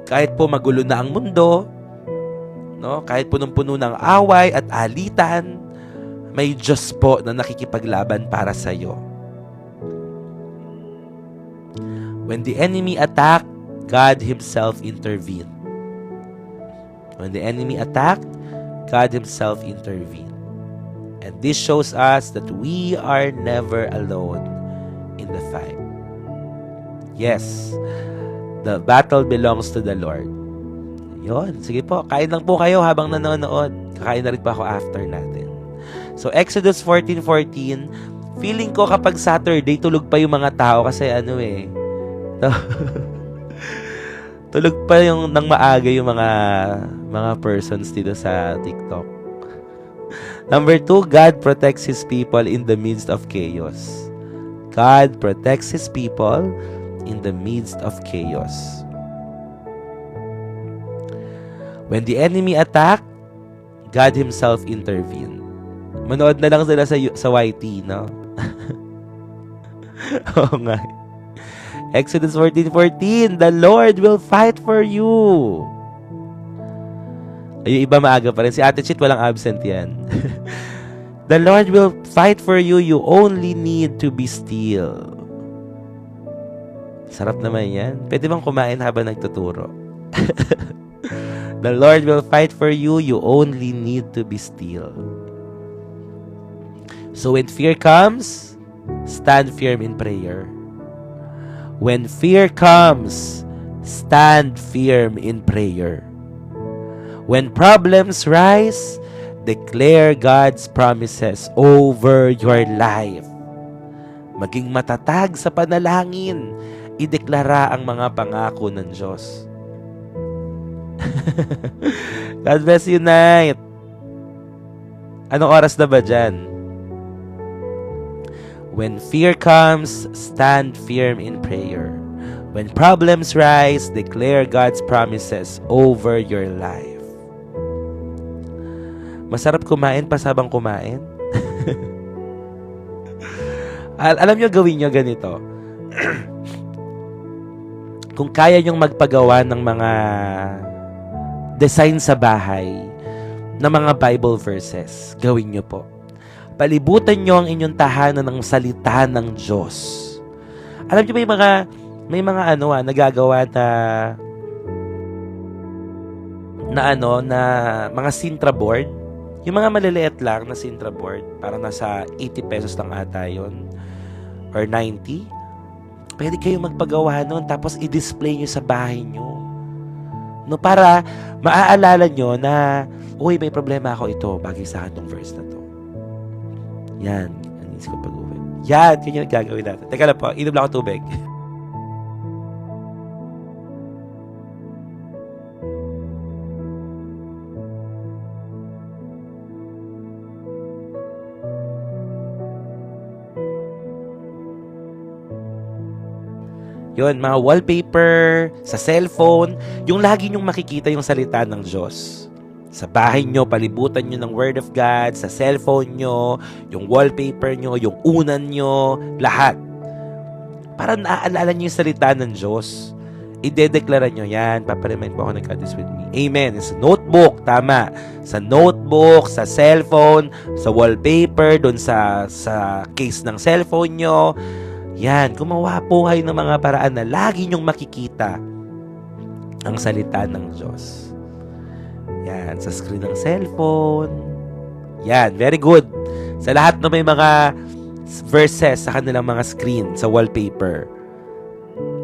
Kahit po magulo na ang mundo, no? Kahit punong-puno ng away at alitan, may Diyos po na nakikipaglaban para sa iyo. When the enemy attacked, God Himself intervened. When the enemy attacked, God Himself intervened. And this shows us that we are never alone in the fight. Yes, the battle belongs to the Lord. Yun, sige po, kain lang po kayo habang nanonood. Kakain na rin pa ako after natin. So, Exodus 14:14, feeling ko kapag Saturday, tulog pa yung mga tao kasi tulog pa yung nang maaga yung mga persons dito sa TikTok. Number 2, God protects His people in the midst of chaos. God protects His people in the midst of chaos. When the enemy attacked, God Himself intervened. Manood na lang sila sa YT, no? Oo nga. Exodus 14:14, the Lord will fight for you. Ay, iba maaga pa rin. Si Ate Chit, walang absent yan. The Lord will fight for you. You only need to be still. Sarap naman yan. Pwede bang kumain habang nagtuturo? The Lord will fight for you. You only need to be still. So when fear comes, stand firm in prayer. When fear comes, stand firm in prayer. When problems rise, declare God's promises over your life. Maging matatag sa panalangin, ideklara ang mga pangako ng Diyos. God bless you, Night. Anong oras na ba dyan? When fear comes, stand firm in prayer. When problems rise, declare God's promises over your life. Masarap kumain pasabang kumain. Alam nyo, gawin nyo ganito. Kung kaya nyong magpagawa ng mga design sa bahay na mga Bible verses, gawin nyo po. Palibutan nyo ang inyong tahanan ng salita ng Diyos. Alam nyo, may mga nagagawa na mga Sintra board. Yung mga maliliit lang na Sintra board, parang nasa 80 pesos lang ata yun, or 90. Pwede kayo magpagawa nun, tapos i-display nyo sa bahay nyo. No, para maaalala nyo na, uy, may problema ako ito, bagay sa akin tong verse na to. Yan, anis ko pag-uwi. Yan, yun yung gagawin natin. Teka lang po, inom lang ako tubig. Yun, mga wallpaper, sa cellphone, yung lagi nyong makikita yung salita ng Diyos. Sa bahay nyo, palibutan nyo ng Word of God, sa cellphone nyo, yung wallpaper nyo, yung unan nyo, lahat. Para naaalala nyo yung salita ng Diyos. Idedeklara nyo yan. Paparemind po ako ng God is with me. Amen. Sa notebook, tama. Sa notebook, sa cellphone, sa wallpaper, dun sa case ng cellphone nyo. Yan, gumawa po kayo ng mga paraan na lagi nyong makikita ang salita ng Diyos. Yan, sa screen ng cellphone. Yan, very good. Sa lahat na may mga verses sa kanilang mga screen, sa wallpaper.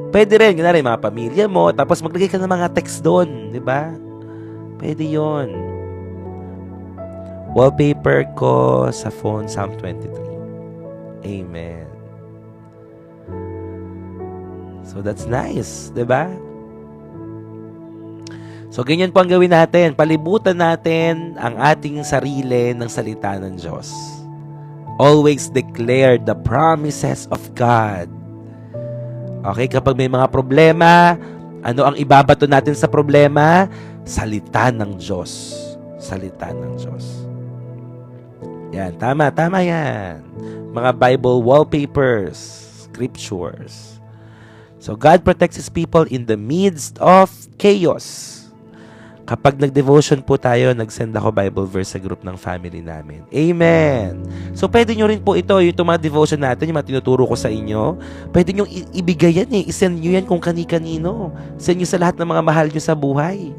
Pwede rin, ganun rin, mga pamilya mo, tapos maglagay ka ng mga text doon, di ba? Pwede yon. Wallpaper ko sa phone, Psalm 23. Amen. So that's nice, di ba? So, ganyan po ang gawin natin. Palibutan natin ang ating sarili ng salita ng Diyos. Always declare the promises of God. Okay, kapag may mga problema, ano ang ibabato natin sa problema? Salita ng Diyos. Salita ng Diyos. Yan, tama yan. Mga Bible wallpapers, scriptures. So, God protects His people in the midst of chaos. Kapag nag-devotion po tayo, nag-send ako Bible verse sa group ng family namin. Amen! So, pwede nyo rin po ito, yung mga devotion natin, yung mga tinuturo ko sa inyo, pwede nyo ibigay yan eh. I-send nyo yan kung kani-kanino. Send nyo sa lahat ng mga mahal nyo sa buhay.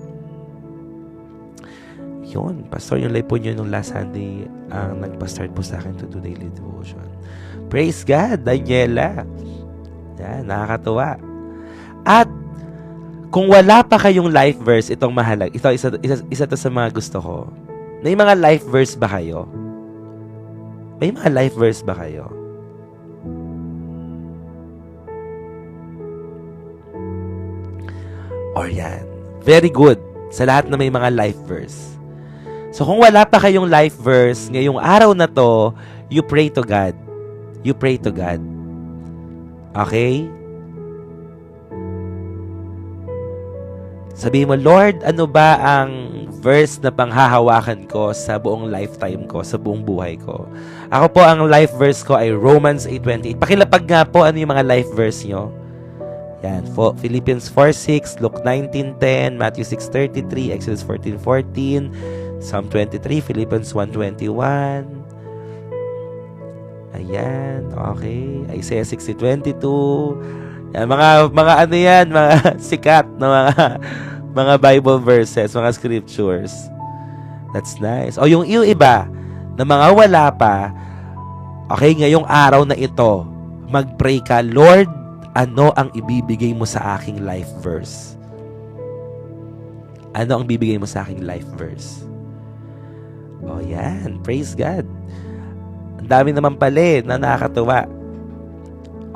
Yun, Pastor, yung live po nyo nung last Sunday, ang nagpa-start po sa akin to do daily devotion. Praise God, Daniela. Yan, nakakatuwa. At, kung wala pa kayong life verse, itong mahalag. Ito, isa to sa mga gusto ko. May mga life verse ba kayo? May mga life verse ba kayo? Or yan. Very good. Sa lahat na may mga life verse. So, kung wala pa kayong life verse, ngayong araw na to, you pray to God. You pray to God. Okay? Sabihin mo, Lord, ano ba ang verse na panghahawakan ko sa buong lifetime ko, sa buong buhay ko? Ako po, ang life verse ko ay Romans 8:28. Pakilapag nga po ano yung mga life verse nyo. Yan, Philippians 4:6, Luke 19:10, Matthew 6:33, Exodus 14:14, Psalm 23, Philippians 1:21. Ayan, okay. Isaiah 60:22. Yan, mga ano yan, mga sikat na mga Bible verses, mga scriptures. That's nice. O yung iba na mga wala pa, okay, ngayong araw na ito, mag-pray ka, Lord, ano ang ibibigay mo sa aking life verse? Ano ang bibigay mo sa aking life verse? O yan, praise God. Ang dami naman pala na nakakatuwa.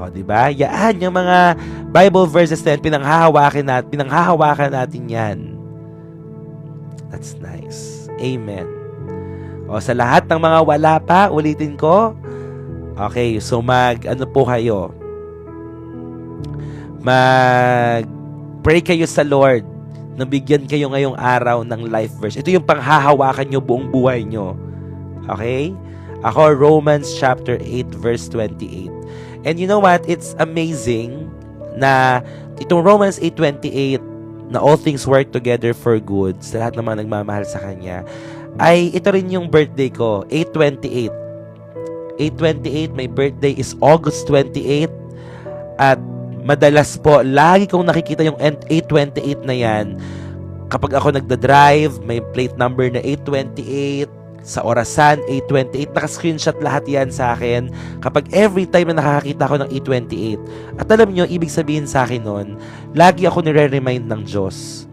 O, diba? Yan, yung mga Bible verses na yan, pinanghahawakan natin yan. That's nice. Amen. O, sa lahat ng mga wala pa, ulitin ko. Okay, so ano po kayo? Mag-pray kayo sa Lord na bigyan kayo ngayong araw ng life verse. Ito yung panghahawakan nyo buong buhay nyo. Okay? Ako, Romans chapter 8, verse 28. And you know what? It's amazing na itong Romans 8:28 na all things work together for good sa lahat ng mga nagmamahal sa Kanya, ay ito rin yung birthday ko, 8:28. 8:28, my birthday is August 28. At madalas po, lagi kong nakikita yung 8:28 na yan. Kapag ako nagda-drive, may plate number na 8:28. Sa orasan, 8:28. Naka-screenshot lahat yan sa akin. Kapag every time na nakakakita ako ng 8:28. At alam nyo, ibig sabihin sa akin nun, lagi ako nire-remind ng Diyos.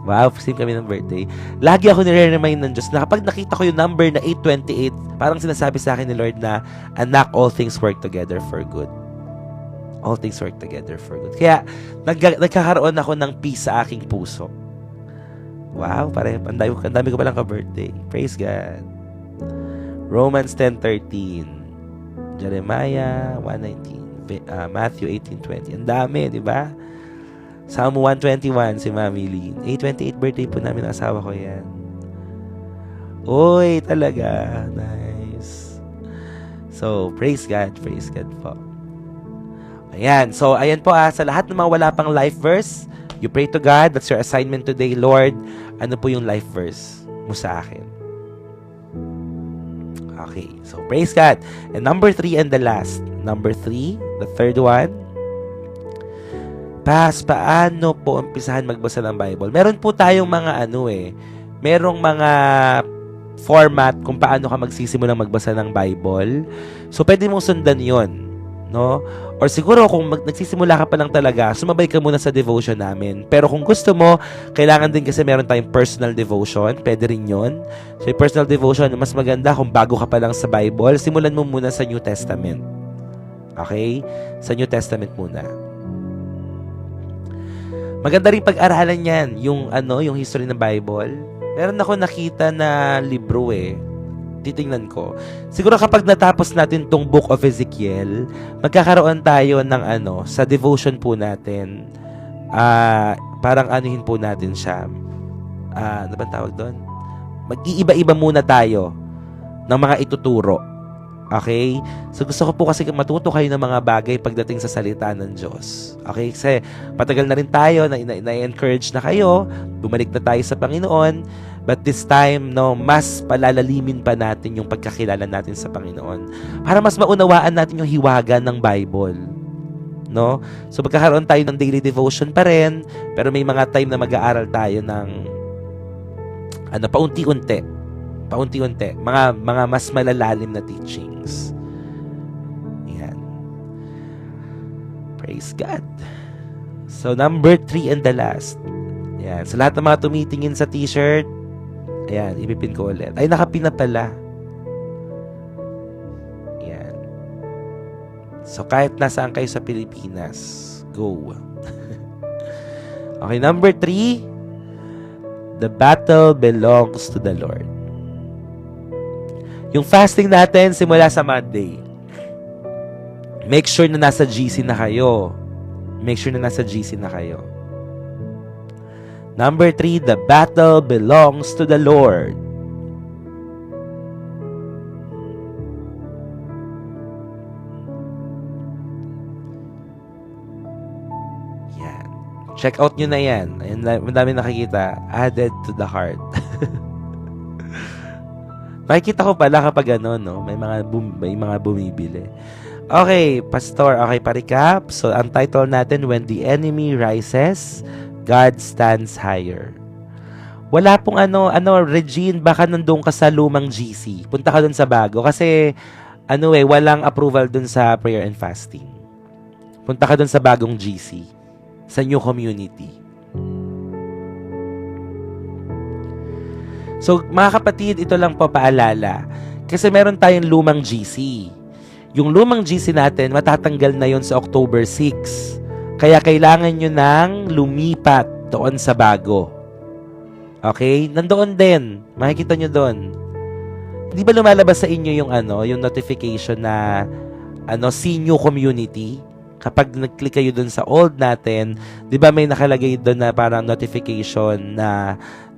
Wow, same kami ng birthday. Lagi ako nire-remind ng Diyos na kapag nakita ko yung number na 8:28, parang sinasabi sa akin ni Lord na, anak, all things work together for good. All things work together for good. Kaya, nagkakaroon ako ng peace sa aking puso. Wow, ang dami ko palang ka-birthday. Praise God. Romans 10:13. Jeremiah 1:19. Matthew 18:20. Ang dami, di ba? Psalm 121 si Mami Lynn. 8:28 birthday po namin ng asawa ko yan. Uy, talaga. Nice. So, praise God po. Ayan. So, ayan po sa lahat ng mga wala pang life verse, you pray to God. That's your assignment today, Lord. Ano po yung life verse mo sa akin? Okay. So, praise God. And number 3 and the last. Number 3, the third one. Paano po umpisahan magbasa ng Bible? Meron po tayong mga merong mga format kung paano ka magsisimulang magbasa ng Bible. So, pwede mong sundan yon, no? Or siguro kung nagsisimula ka pa lang talaga, sumabay ka muna sa devotion namin. Pero kung gusto mo, kailangan din kasi meron tayong personal devotion. Pwede rin yun. So, yung personal devotion, mas maganda kung bago ka pa lang sa Bible, simulan mo muna sa New Testament. Okay? Sa New Testament muna. Maganda rin pag-aralan yan, yung yung history ng Bible. Meron ako nakita na libro titingnan ko. Siguro kapag natapos natin tong Book of Ezekiel, magkakaroon tayo ng sa devotion po natin. Parang anuhin po natin siya. Ano ba tawag doon? Mag-iiba-iba muna tayo ng mga ituturo. Okay? So gusto ko po kasi matuto kayo ng mga bagay pagdating sa salita ng Diyos. Okay? Kasi patagal na rin tayo, na-encourage na kayo, bumalik na tayo sa Panginoon, but this time, mas palalalimin pa natin yung pagkakilala natin sa Panginoon para mas maunawaan natin yung hiwaga ng Bible. No? So magkakaroon tayo ng daily devotion pa rin, pero may mga time na mag-aaral tayo ng paunti-unti. Mga mas malalalim na teachings. Yan. Praise God. So, number 3 and the last. Yan. Sa lahat ng mga tumitingin sa t-shirt, ayan, ipipin ko ulit. Ay, nakapin na pala. Yan. So, kahit nasaan kayo sa Pilipinas, go. Okay, number 3, the battle belongs to the Lord. Yung fasting natin simula sa Monday. Make sure na nasa GC na kayo. Number 3, the battle belongs to the Lord. Yan. Check out nyo na yan. Ayan, madami nakikita. Added to the heart. Makikita ko pala kapag may mga bumibili. Okay, Pastor. Okay, pa-recap. So, ang title natin, When the Enemy Rises, God Stands Higher. Wala pong Regine, baka nandun ka sa lumang GC. Punta ka dun sa bago. Kasi, walang approval dun sa prayer and fasting. Punta ka dun sa bagong GC. Sa new community. So, mga kapatid, ito lang po paalala. Kasi meron tayong lumang GC. Yung lumang GC natin, matatanggal na yon sa October 6. Kaya kailangan nyo nang lumipat doon sa bago. Okay? Nandoon din. Makikita nyo doon. Hindi ba lumalabas sa inyo yung yung notification na senior community? Kapag nag-click kayo doon sa old natin, 'di ba may nakalagay doon na parang notification na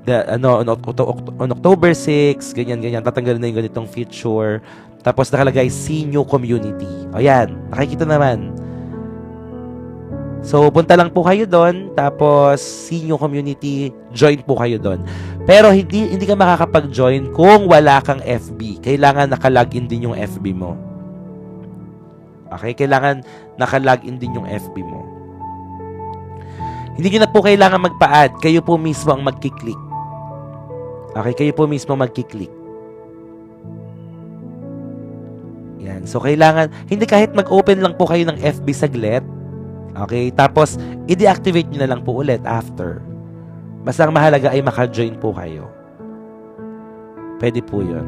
on October 6, ganyan, tatanggalin na yung ganitong feature. Tapos nakalagay senior community. O yan, nakikita naman. So, punta lang po kayo doon, tapos senior community, join po kayo doon. Pero hindi ka makakapag-join kung wala kang FB. Kailangan naka-login din yung FB mo. Okay? Kailangan naka-login din yung FB mo. Hindi nyo na po kailangan magpa-add. Kayo po mismo ang magkiklik. Okay? Kayo po mismo magkiklik. Yan. So, kailangan, hindi kahit mag-open lang po kayo ng FB saglit. Okay? Tapos, i-deactivate nyo na lang po ulit after. Basta ang mahalaga ay maka-join po kayo. Pwede po yun.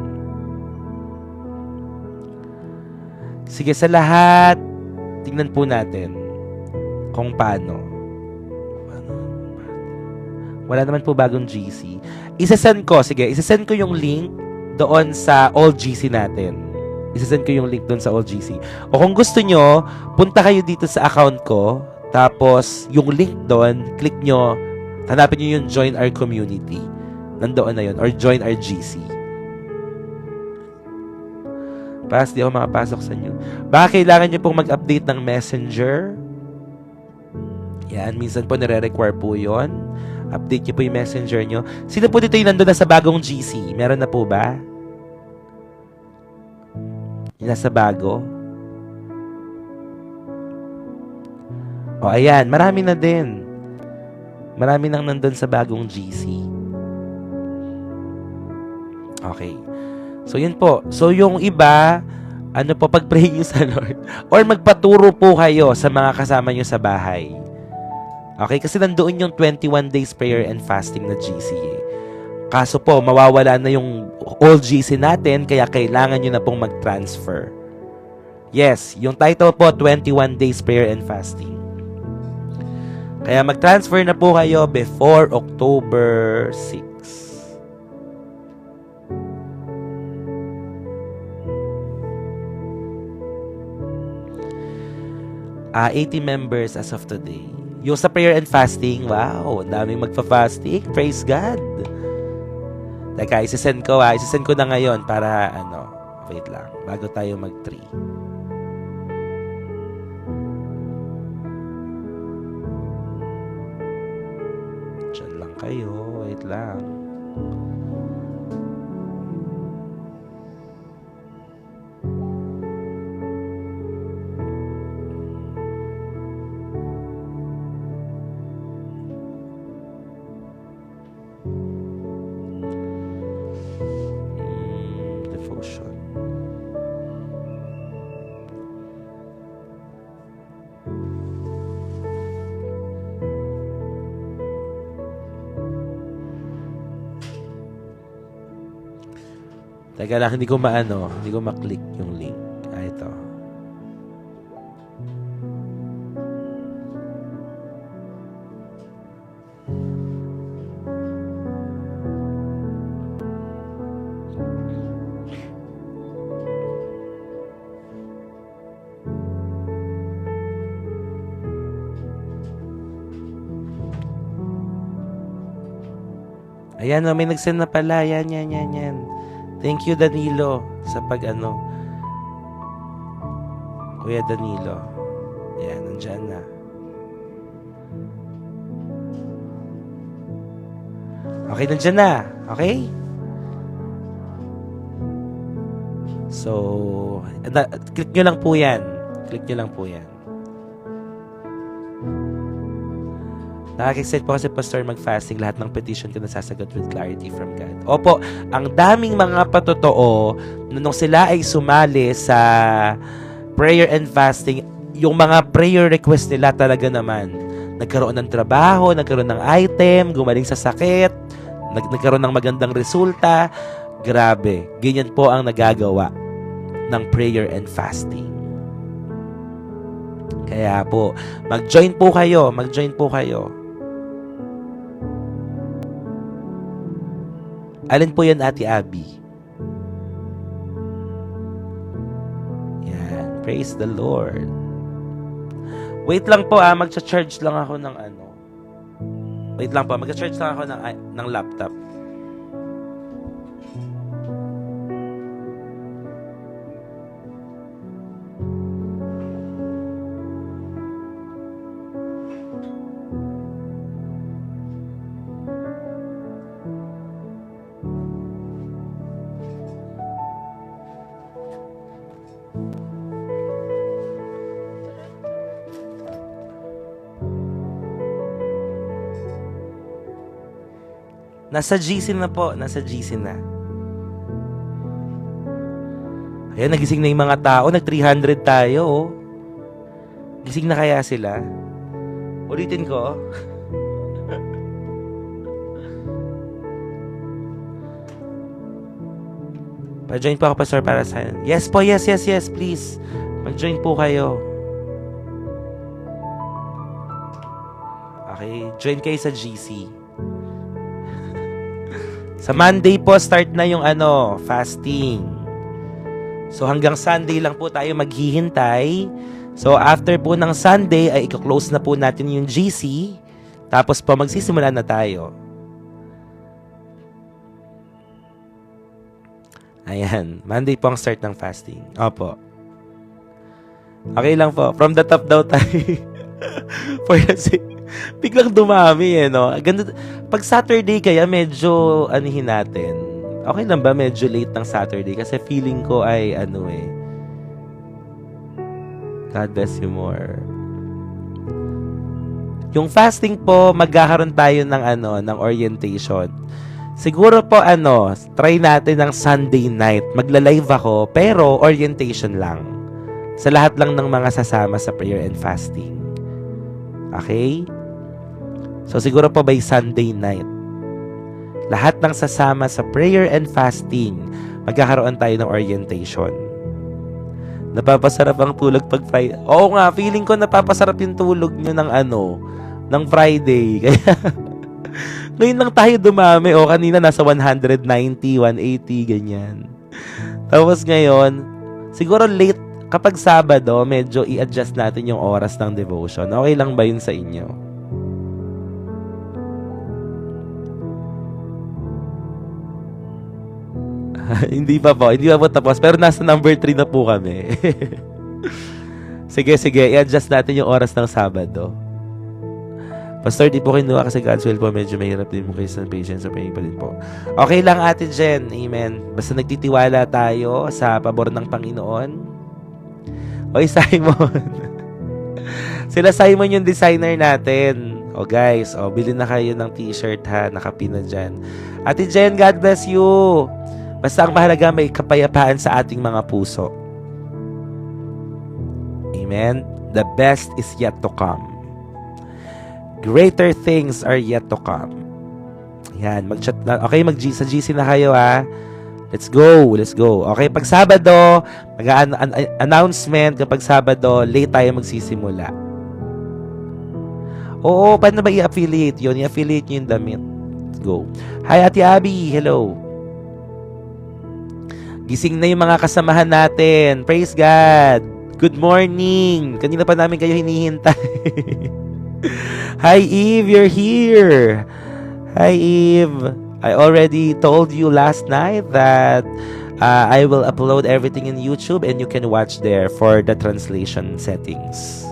Sige, sa lahat, tingnan po natin kung paano. Wala naman po bagong GC. Isasend ko yung link doon sa old GC natin. Isasend ko yung link doon sa old GC. O kung gusto nyo, punta kayo dito sa account ko, tapos yung link doon, click nyo, hanapin nyo yung join our community. Nandoon na yun. Or join our GC. Di ako makapasok sa inyo. Baka kailangan nyo pong mag-update ng Messenger. Yan, minsan po nire-require po yun. Update nyo po yung Messenger nyo. Sino po dito yung nandun na sa bagong GC? Meron na po ba? Yung nasa bago? O, ayan. Marami na din. Marami nang nandun sa bagong GC. Okay. So, yun po. So, yung iba, pag-pray nyo sa Lord. Or magpaturo po kayo sa mga kasama nyo sa bahay. Okay? Kasi nandoon yung 21 days prayer and fasting na GC. Kaso po, mawawala na yung old GC natin, kaya kailangan nyo na pong mag-transfer. Yes, yung title po, 21 days prayer and fasting. Kaya mag-transfer na po kayo before October 6. 80 members as of today. Yung sa prayer and fasting, wow, ang daming magfa-fasting. Praise God. Teka, isasend ko na ngayon para wait lang, bago tayo mag-3. Diyan lang kayo, wait lang. Devotion. Teka lang, hindi ko maklik yung link. Ito. Ayan, may nag-send na pala. Yan. Thank you, Danilo, sa Kuya Danilo. Ayan, nandyan na. Okay, nandyan na. Okay? So, click nyo lang po yan. Nakaka-excite po kasi Pastor mag-fasting. Lahat ng petition ko nasasagot with clarity from God. Opo, ang daming mga patotoo nung sila ay sumali sa prayer and fasting, yung mga prayer request nila talaga naman. Nagkaroon ng trabaho, nagkaroon ng item, gumaling sa sakit, nagkaroon ng magandang resulta. Grabe, ganyan po ang nagagawa ng prayer and fasting. Kaya po, mag-join po kayo. Alin po yan, Ate Abby? Yan. Praise the Lord. Wait lang po, magcha-charge lang ako ng magcha-charge lang ako ng laptop. Nasa GC na po. Ayan, nagising na yung mga tao. Nag-300 tayo, oh. Gising na kaya sila? Ulitin ko. Pa-join po ako, Pastor, para sa... Yes po, yes, please. Mag-join po kayo. Okay, join kayo sa GC. Sa Monday po, start na yung fasting. So, hanggang Sunday lang po tayo maghihintay. So, after po ng Sunday, ay i-close na po natin yung GC. Tapos po, magsisimula na tayo. Ayan. Monday po ang start ng fasting. Opo. Okay lang po. From the top daw tayo. For the sake. Biglang dumami, no? Ganda. Pag Saturday kaya, medyo, natin. Okay lang ba? Medyo late ng Saturday. Kasi feeling ko ay, God bless you more. Yung fasting po, magkakaroon tayo ng orientation. Siguro po, try natin ng Sunday night. Magla-live ako, pero orientation lang. Sa lahat lang ng mga sasama sa prayer and fasting. Okay? So, siguro po by Sunday night, lahat ng sasama sa prayer and fasting, magkakaroon tayo ng orientation. Napapasarap ang tulog pag Friday. Oo nga, feeling ko napapasarap yung tulog nyo ng ng Friday. Kaya, ngayon lang tayo dumami. O, kanina nasa 190, 180, ganyan. Tapos ngayon, siguro late, kapag Sabado, medyo i-adjust natin yung oras ng devotion. Okay lang ba yun sa inyo? Hindi pa po tapos. Pero nasa number 3 na po kami. Sige, i-adjust natin yung oras ng Sabado. Pastor, di po kinuha kasi God's will po, medyo mahirap din mo kayo sa patience or praying pa din po. Okay lang, Ate Jen. Amen. Basta nagtitiwala tayo sa pabor ng Panginoon. Oy, Simon. Sila Simon yung designer natin. O guys, bilhin na kayo ng t-shirt ha. Nakapin na dyan. Ate Jen, God bless you. Basta ang mahalaga, may kapayapaan sa ating mga puso. Amen. The best is yet to come. Greater things are yet to come. Yan, mag-chat na. Okay, sa GC na kayo ha. Let's go. Okay, pag Sabado, announcement kapag Sabado, late tayo magsisimula. Oo, paano ba i-affiliate yun? I-affiliate nyo yung damit. Let's go. Hi, Ate Abby. Hello. Gising na yung mga kasamahan natin. Praise God. Good morning. Kanina pa namin kayo hinihintay. Hi, Eve. You're here. Hi, Eve. I already told you last night that I will upload everything in YouTube and you can watch there for the translation settings.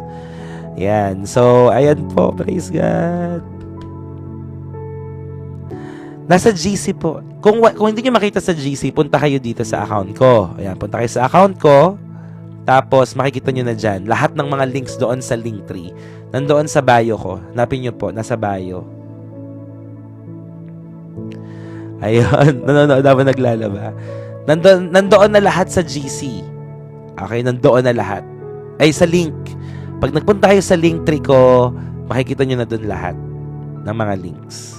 Yan. So, ayan po. Praise God. Nasa GC po. Kung hindi nyo makita sa GC, punta kayo dito sa account ko. Ayan, punta kayo sa account ko. Tapos, makikita nyo na dyan. Lahat ng mga links doon sa Linktree. Nandoon sa bio ko. Hanapin nyo po. Nasa bio. Ayun. Nanonood ako naglalaba. Nandoon na lahat sa GC. Okay? Nandoon na lahat. Ay, sa link. Pag nagpunta kayo sa Linktree ko, makikita nyo na doon lahat ng mga links.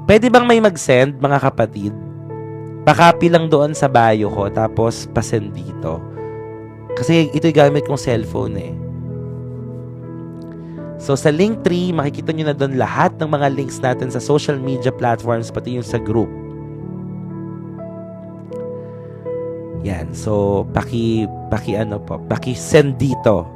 Pwede bang may mag-send, mga kapatid? Pakopy lang doon sa bio ko, tapos pasend dito. Kasi ito'y gamit kong cellphone eh. So sa Linktree, makikita nyo na doon lahat ng mga links natin sa social media platforms, pati yung sa group. Yan. So, paki-send dito.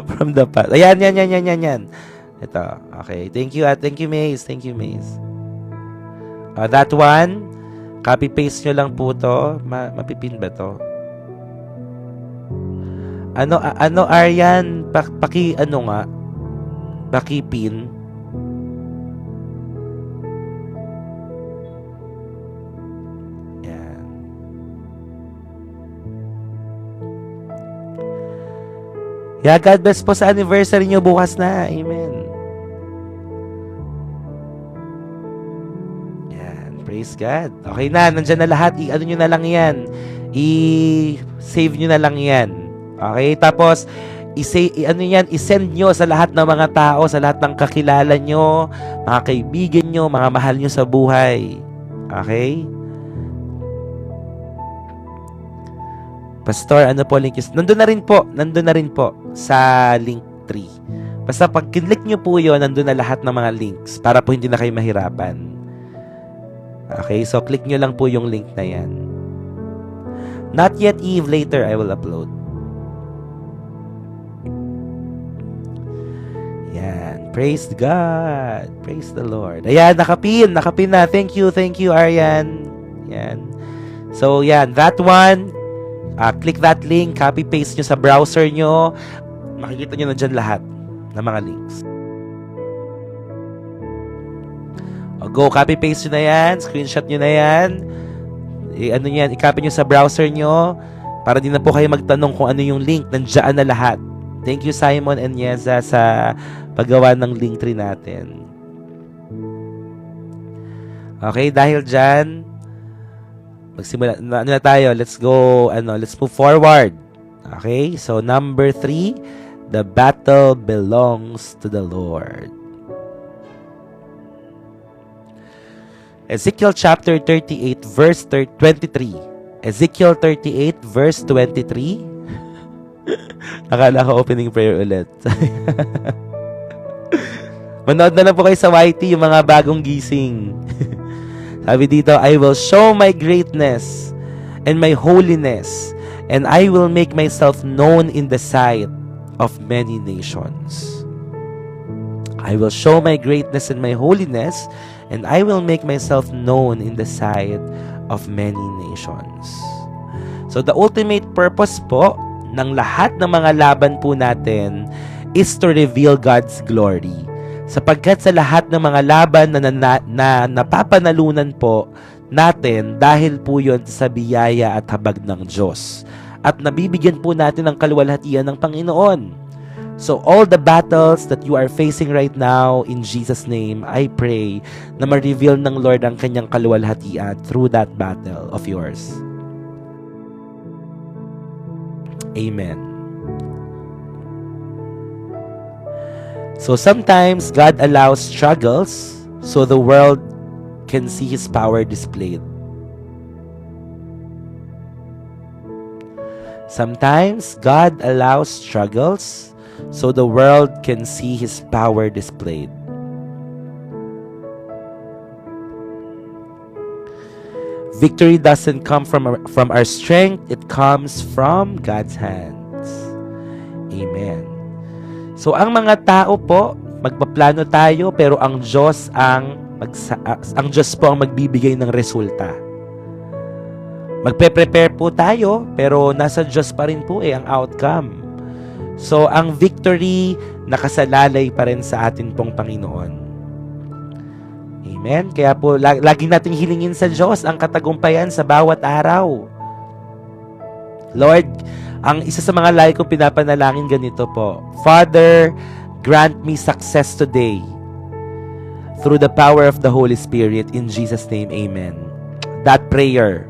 From the past. Ayan, yan. Ito. Okay. Thank you, Maze. That one, copy-paste nyo lang po to. Mapipin ba to? Ano, Aryan? Paki-pin. Yeah, God bless po sa anniversary nyo bukas na. Amen. Yan. Praise God. Okay na. Nandyan na lahat. I-ano nyo na lang yan. I-save nyo na lang yan. Okay? Tapos, i-send nyo sa lahat ng mga tao, sa lahat ng kakilala nyo, mga kaibigan nyo, mga mahal nyo sa buhay. Okay? Pastor, ano po link is? Nandun na rin po sa Linktree. Basta pag kinlik nyo po yun, nandun na lahat ng mga links para po hindi na kayo mahirapan. Okay, so click nyo lang po yung link na yan. Not yet, Eve. Later, I will upload. Yan. Praise God. Praise the Lord. Ayan, nakapin na. Thank you, Arian. Yan. So, yan. That one, click that link, copy-paste nyo sa browser nyo. Makikita nyo na dyan lahat ng mga links. Go, copy-paste nyo na yan, screenshot nyo na yan. I-copy nyo sa browser nyo para di na po kayo magtanong kung ano yung link. Nandiyan na lahat. Thank you, Simon and Yeza, sa paggawa ng Linktree natin. Okay, dahil dyan, magsimula na tayo. Let's go, let's move forward. Okay? So, number 3, the battle belongs to the Lord. Ezekiel chapter 38, verse 23. Ezekiel 38, verse 23. Akala ko opening prayer ulit. Manood na lang po kayo sa YT, yung mga bagong gising. Sabi dito, I will show my greatness and my holiness, and I will make myself known in the sight of many nations. I will show my greatness and my holiness, and I will make myself known in the sight of many nations. So the ultimate purpose po ng lahat ng mga laban po natin is to reveal God's glory. Sapagkat sa lahat ng mga laban na napapanalunan po natin dahil po yun sa biyaya at habag ng Diyos. At nabibigyan po natin ng kaluwalhatian ng Panginoon. So all the battles that you are facing right now, in Jesus' name, I pray na ma-reveal ng Lord ang kanyang kaluwalhatian through that battle of yours. Amen. So sometimes God allows struggles so the world can see His power displayed. Sometimes God allows struggles so the world can see His power displayed. Victory doesn't come from our strength, it comes from God's hands. Amen. So ang mga tao po, magpaplano tayo pero ang Diyos po ang magbibigay ng resulta. Magpe-prepare po tayo pero nasa Diyos pa rin po ang outcome. So ang victory nakasalalay pa rin sa atin pong Panginoon. Amen. Kaya po lagi nating hilingin sa Diyos ang katagumpayan sa bawat araw. Lord, ang isa sa mga lagi kong pinapanalangin ganito po, Father, grant me success today through the power of the Holy Spirit. In Jesus' name, amen. That prayer,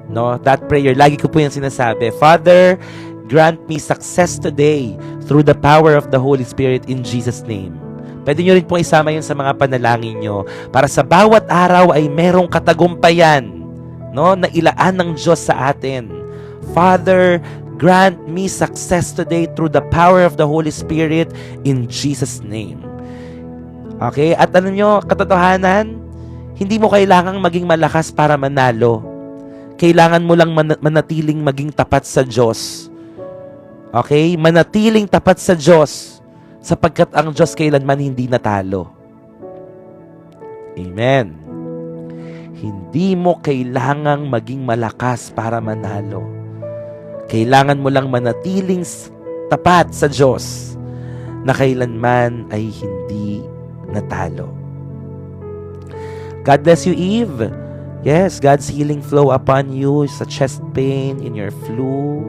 lagi ko po yung sinasabi, Father, grant me success today through the power of the Holy Spirit. In Jesus' name. Pwede nyo rin pong isama yun sa mga panalangin nyo para sa bawat araw ay merong katagumpayan, na ilaan ng Diyos sa atin. Father, grant me success today through the power of the Holy Spirit in Jesus' name. Okay? At alam nyo, katotohanan, hindi mo kailangang maging malakas para manalo. Kailangan mo lang manatiling maging tapat sa Diyos. Okay? Manatiling tapat sa Diyos sapagkat ang Diyos kailanman hindi natalo. Amen. Hindi mo kailangang maging malakas para manalo. Kailangan mo lang manatiling tapat sa Diyos na kailanman ay hindi natalo. God bless you, Eve. Yes, God's healing flow upon you sa chest pain, in your flu.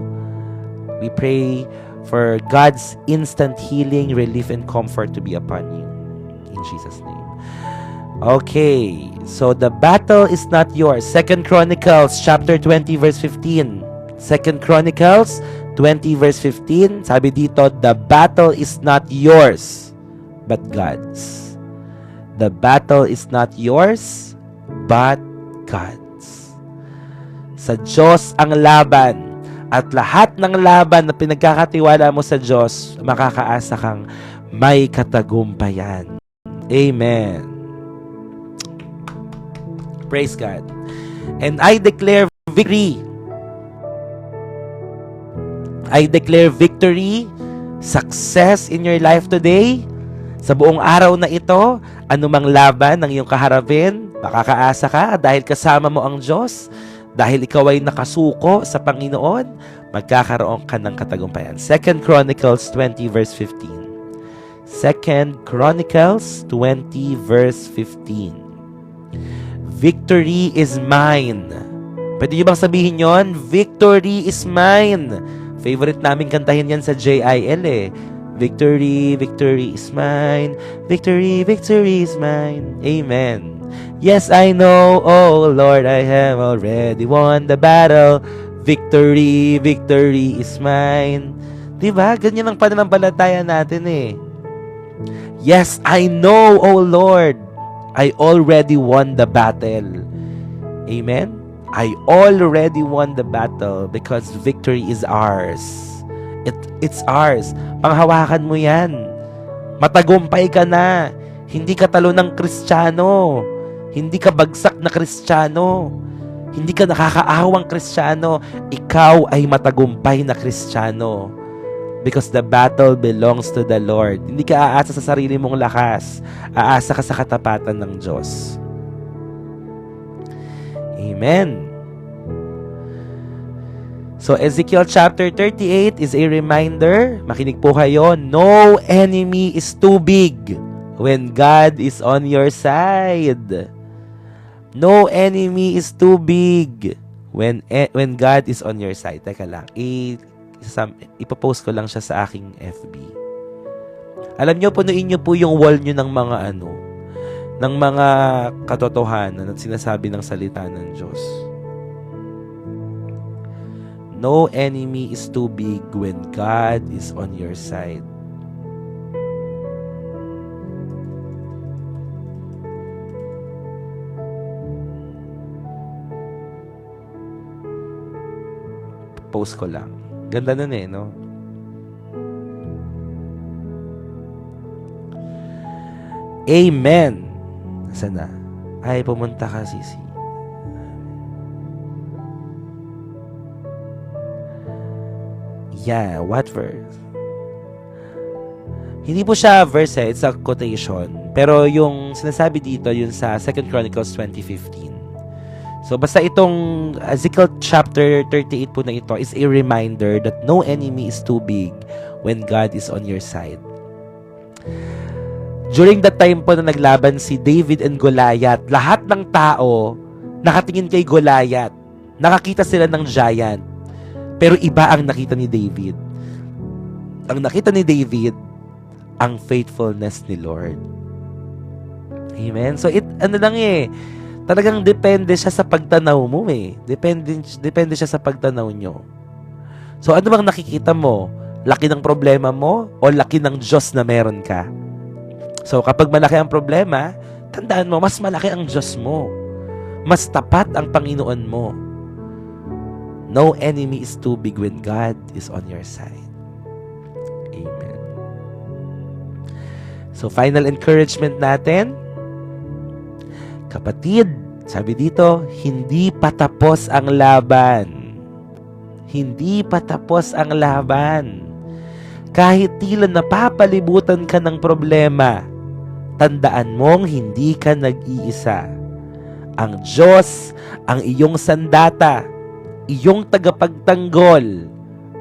We pray for God's instant healing, relief, and comfort to be upon you. In Jesus' name. Okay, so the battle is not yours. 2 Chronicles chapter 20 verse 15. 2 Chronicles 20 verse 15, sabi dito, the battle is not yours, but God's. The battle is not yours, but God's. Sa Diyos ang laban, at lahat ng laban na pinagkakatiwala mo sa Diyos, makakaasa kang may katagumpayan. Amen. Praise God. And I declare victory. I declare victory, success in your life today. Sa buong araw na ito, anumang laban ng iyong kaharapin, makakaasa ka dahil kasama mo ang Diyos, dahil ikaw ay nakasuko sa Panginoon, magkakaroon ka ng katagumpayan. 2 Chronicles 20 verse 15. 2 Chronicles 20 verse 15. Victory is mine. Pwede nyo bang sabihin yon? Victory is mine. Favorite namin kantahin yan sa JIL eh. Victory, victory is mine. Victory, victory is mine. Amen. Yes, I know, oh Lord, I have already won the battle. Victory, victory is mine. Diba? Ganyan ang pananampalataya natin eh. Yes, I know, oh Lord, I already won the battle. Amen? I already won the battle because victory is ours. It's ours. Panghawakan mo yan. Matagumpay ka na. Hindi ka talo ng Kristiyano. Hindi ka bagsak na Kristiyano. Hindi ka nakakaawang Kristiyano. Ikaw ay matagumpay na Kristiyano. Because the battle belongs to the Lord. Hindi ka aasa sa sarili mong lakas. Aasa ka sa katapatan ng Diyos. Amen. So Ezekiel chapter 38 is a reminder. Makinig po kayo. No enemy is too big when God is on your side. No enemy is too big when God is on your side. Teka lang. Ipopost ko lang siya sa aking FB. Alam nyo, punuin nyo po yung wall nyo ng mga ng mga katotohanan at sinasabi ng salita ng Diyos. No enemy is too big when God is on your side. Post ko lang. Ganda nun no? Amen. Nasaan na? Ay, pumunta ka, Sisi. Yeah, what verse? Hindi po siya verse, it's a quotation. Pero yung sinasabi dito, yun sa 2 Chronicles 20:15. So, basta itong Ezekiel chapter 38 po na ito is a reminder that no enemy is too big when God is on your side. During that time po na naglaban si David and Goliath, lahat ng tao nakatingin kay Goliath. Nakakita sila ng giant. Pero iba ang nakita ni David. Ang nakita ni David, ang faithfulness ni Lord. Amen? So, talagang depende siya sa pagtanaw mo Depende siya sa pagtanaw nyo. So, ano bang nakikita mo? Laki ng problema mo o laki ng Diyos na meron ka? So, kapag malaki ang problema, tandaan mo, mas malaki ang Diyos mo. Mas tapat ang Panginoon mo. No enemy is too big when God is on your side. Amen. So, final encouragement natin. Kapatid, sabi dito, hindi pa tapos ang laban. Hindi pa tapos ang laban. Kahit tila napapalibutan ka ng problema, tandaan mong hindi ka nag-iisa. Ang Diyos, ang iyong sandata, iyong tagapagtanggol,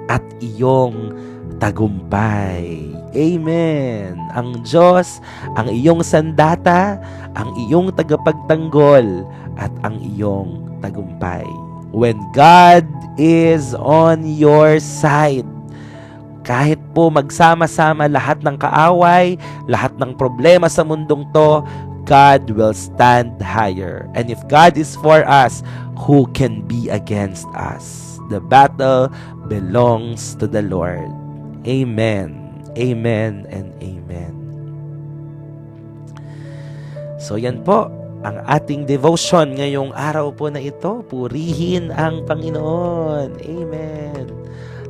at iyong tagumpay. Amen. Ang Diyos, ang iyong sandata, ang iyong tagapagtanggol, at ang iyong tagumpay. When God is on your side, kahit po magsama-sama lahat ng kaaway, lahat ng problema sa mundong to, God will stand higher. And if God is for us, who can be against us? The battle belongs to the Lord. Amen. Amen and amen. So yan po ang ating devotion ngayong araw po na ito. Purihin ang Panginoon. Amen.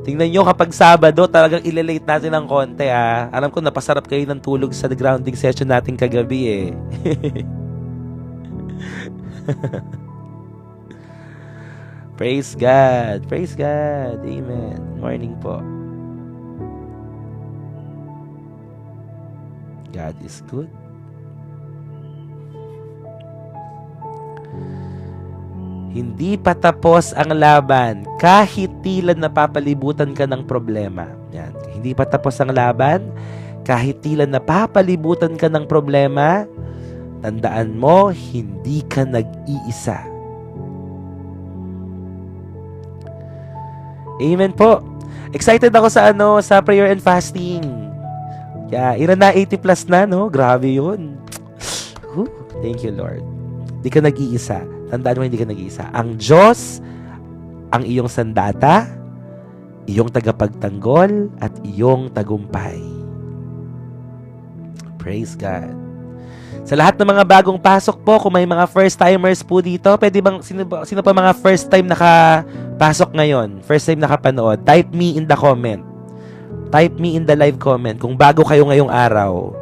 Tingnan nyo, kapag Sabado, talagang ilelate natin ng konti Alam ko napasarap kayo ng tulog sa grounding session natin kagabi Praise God. Praise God. Amen. Morning po. God is good. Hindi pa tapos ang laban kahit tila napapalibutan ka ng problema. Yan. Hindi pa tapos ang laban kahit tila napapalibutan ka ng problema. Tandaan mo, hindi ka nag-iisa. Amen po. Excited ako sa prayer and fasting. Kaya, na 80 plus na, no? Grabe yun. Thank you, Lord. Hindi ka nag-iisa. Tandaan mo, hindi ka nag-iisa. Ang Diyos, ang iyong sandata, iyong tagapagtanggol, at iyong tagumpay. Praise God. Sa lahat ng mga bagong pasok po, kung may mga first-timers po dito, pwede bang, sino pa mga first time nakapasok ngayon? First time nakapanood? Type me in the comment. Type me in the live comment kung bago kayo ngayong araw.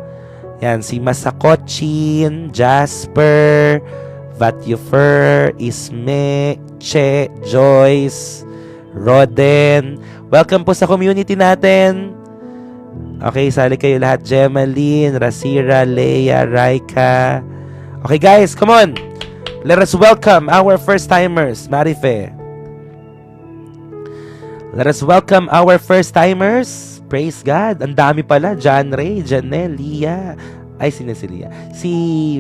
Yan, si Masakochin, Jasper, Vatyufer, Isme, Che, Joyce, Roden. Welcome po sa community natin. Okay, sali kayo lahat. Gemaline, Rasira, Leia, Raika. Okay guys, come on. Let us welcome our first-timers. Marife. Let us welcome our first-timers. Praise God. Ang dami pala. John Ray, Janelle, Lia. Ay, sino si Lia? Si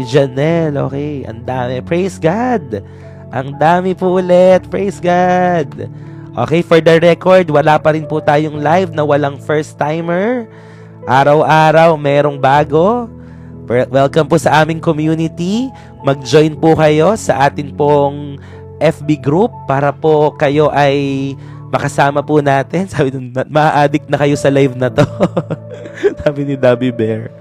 Janelle. Okay, ang dami. Praise God. Ang dami po ulit. Praise God. Okay, for the record, wala pa rin po tayong live na walang first-timer. Araw-araw, merong bago. Welcome po sa aming community. Mag-join po kayo sa atin pong FB group para po kayo ay makasama po natin. Sabi nun, ma-addict na kayo sa live na to. Sabi ni Dabby Bear.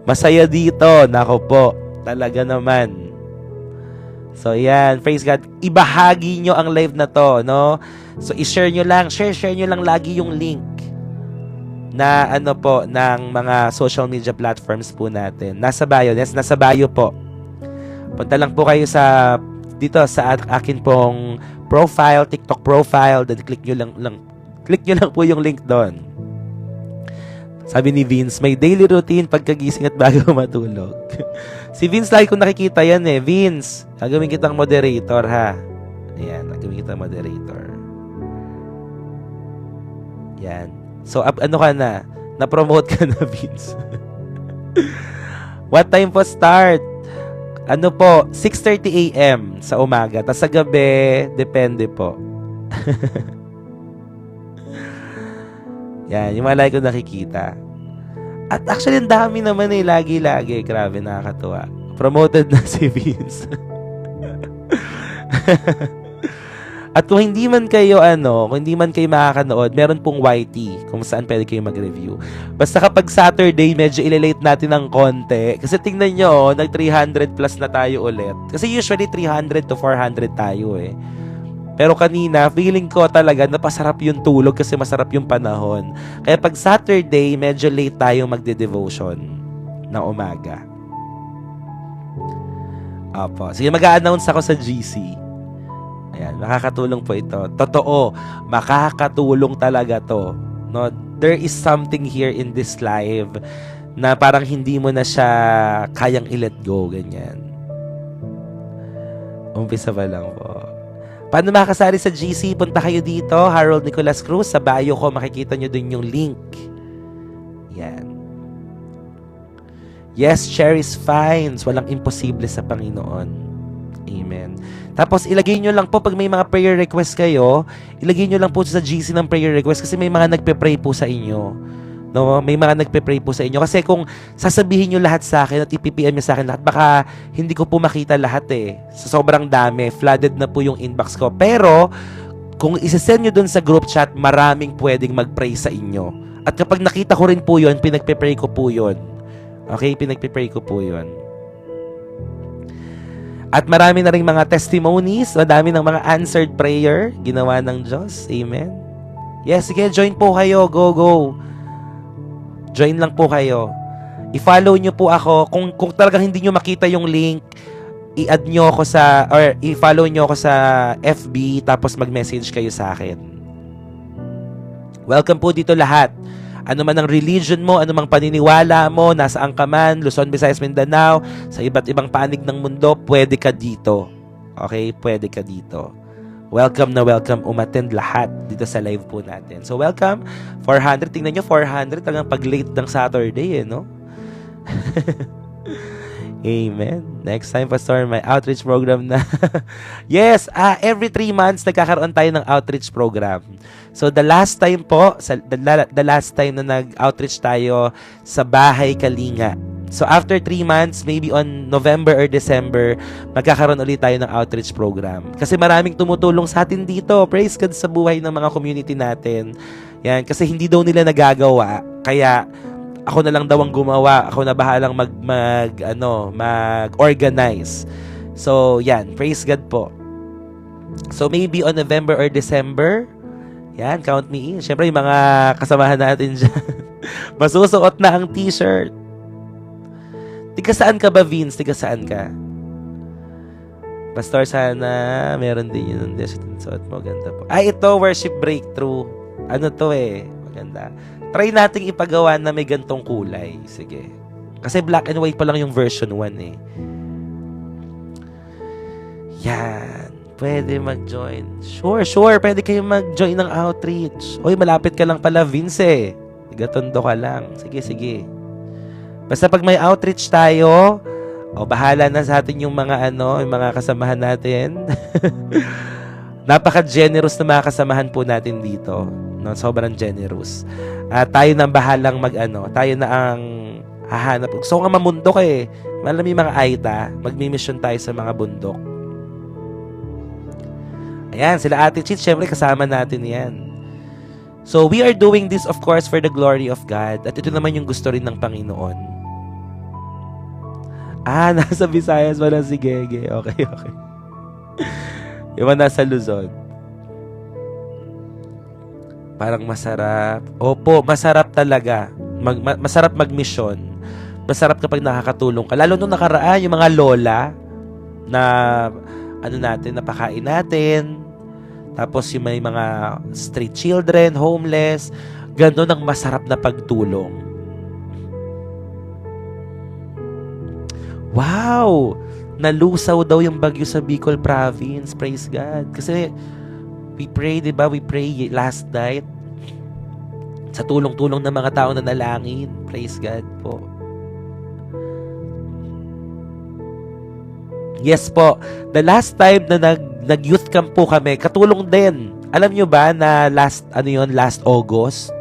Masaya dito. Nako po. Talaga naman. So, yan. Praise God. Ibahagi nyo ang live na to, no? So, i-share nyo lang. Share nyo lang lagi yung link na ano po, ng mga social media platforms po natin. Nasa bio. Yes, nasa bio po. Punta lang po kayo sa dito sa akin pong profile, TikTok profile, then click nyo lang po yung link doon. Sabi ni Vince, may daily routine pagkagising at bago matulog. Si Vince, lagi ko nakikita yan eh. Vince, gagawin kitang moderator ha. Ayan, gagawin kitang moderator. Yan. So, ano ka na? Na-promote ka na, Vince. What time po start? Ano po, 6:30 a.m. sa umaga. Tapos sa gabi, depende po. Yan, yung mga like ko nakikita. At actually, ang dami naman eh. Lagi-lagi. Grabe, nakakatuwa. Promoted na si Vince. At kung hindi man kayo makakanood, meron pong YT kung saan pwede kayo mag-review. Basta kapag Saturday, medyo ililate natin ng konti. Kasi tingnan nyo, nag 300 plus na tayo ulit. Kasi usually 300 to 400 tayo eh. Pero kanina, feeling ko talaga napasarap yung tulog kasi masarap yung panahon. Kaya pag Saturday, medyo late tayo magde-devotion ng umaga. Opo. Sige, mag-a-announce ako sa GC. Ayan, makakatulong po ito. Totoo, makakatulong talaga to. No? There is something here in this live na parang hindi mo na siya kayang i-let go, ganyan. Umpisa pa lang po. Paano makakasali sa GC? Punta kayo dito, Harold Nicolas Cruz. Sa bio ko, makikita nyo dun yung link. Yan. Yes, cherish finds. Walang imposible sa Panginoon. Amen. Tapos, ilagay nyo lang po, pag may mga prayer request kayo, ilagay nyo lang po sa GC ng prayer request kasi may mga nagpe-pray po sa inyo. No? May mga nagpe-pray po sa inyo. Kasi kung sasabihin nyo lahat sa akin at ipipm nyo sa akin lahat, baka hindi ko po makita lahat eh. Sa sobrang dami, flooded na po yung inbox ko. Pero, kung isasend nyo dun sa group chat, maraming pwedeng mag-pray sa inyo. At kapag nakita ko rin po yun, pinagpe-pray ko po yun. Okay? Pinagpe-pray ko po yun. At marami na rin mga testimonies, madami ng mga answered prayer, ginawa ng Diyos. Amen. Yes, sige, join po kayo. Go, go. Join lang po kayo. I-follow nyo po ako. Kung talagang hindi nyo makita yung link, i-add nyo ako or i-follow nyo ako sa FB, tapos mag-message kayo sa akin. Welcome po dito lahat. Ano man ang religion mo, ano mang paniniwala mo, nasaan ka man, Luzon, Visayas, Mindanao, sa iba't ibang panig ng mundo, pwede ka dito. Okay? Pwede ka dito. Welcome na welcome umattend lahat dito sa live po natin. So, welcome. 400. Tingnan nyo, 400. Talagang pag-late ng Saturday, no? Amen. Next time, Pastor, may outreach program na. Yes, every 3 months, nagkakaroon tayo ng outreach program. So, the last time po, the last time na nag-outreach tayo sa Bahay Kalinga. So, after 3 months, maybe on November or December, magkakaroon ulit tayo ng outreach program. Kasi maraming tumutulong sa atin dito. Praise God sa buhay ng mga community natin. Yan, kasi hindi daw nila nagagawa. Kaya, ako na lang daw ang gumawa. Ako na bahalang mag-organize. So, yan. Praise God po. So, maybe on November or December, Yan, count me in. Siyempre, yung mga kasamahan natin dyan. Masusuot na ang t-shirt. Tiga saan ka ba, Vince? Tiga saan ka? Pastor, sana meron din yun. Suot mo, ganda po. Ay, ito, worship breakthrough. Ano to maganda. Try nating ipagawa na may gantong kulay. Sige. Kasi black and white pa lang yung version 1 Yan. Pwede mag-join. Sure. Pwede kayo mag-join ng outreach. Uy, malapit ka lang pala, Vince Gatondo ka lang. Sige. Basta pag may outreach tayo, bahala na sa atin yung mga yung mga kasamahan natin. Napaka-generous na mga kasamahan po natin dito. No, sobrang generous. Tayo na bahalang tayo na ang hahanap. Gusto ko nga mamundok Malam yung mga Aita, magmi-mission tayo sa mga bundok. Ayan, sila Ate Chit, syempre kasama natin yan. So, we are doing this, of course, for the glory of God. At ito naman yung gusto rin ng Panginoon. Nasa Visayas wala si Gege. Okay. Yung nasa Luzon. Parang masarap. Opo, masarap talaga. Masarap mag-mission. Masarap kapag nakakatulong ka. Lalo nung nakaraan, yung mga lola na napakain natin. Tapos yung may mga street children, homeless. Gano'n ang masarap na pagtulong. Wow! Nalusaw daw yung bagyo sa Bicol Province. Praise God. Kasi we pray, diba? We pray last night sa tulong-tulong ng mga tao na nalangin. Praise God po. Yes po. The last time na nag-youth camp po kami, katulong din. Alam nyo ba na last August,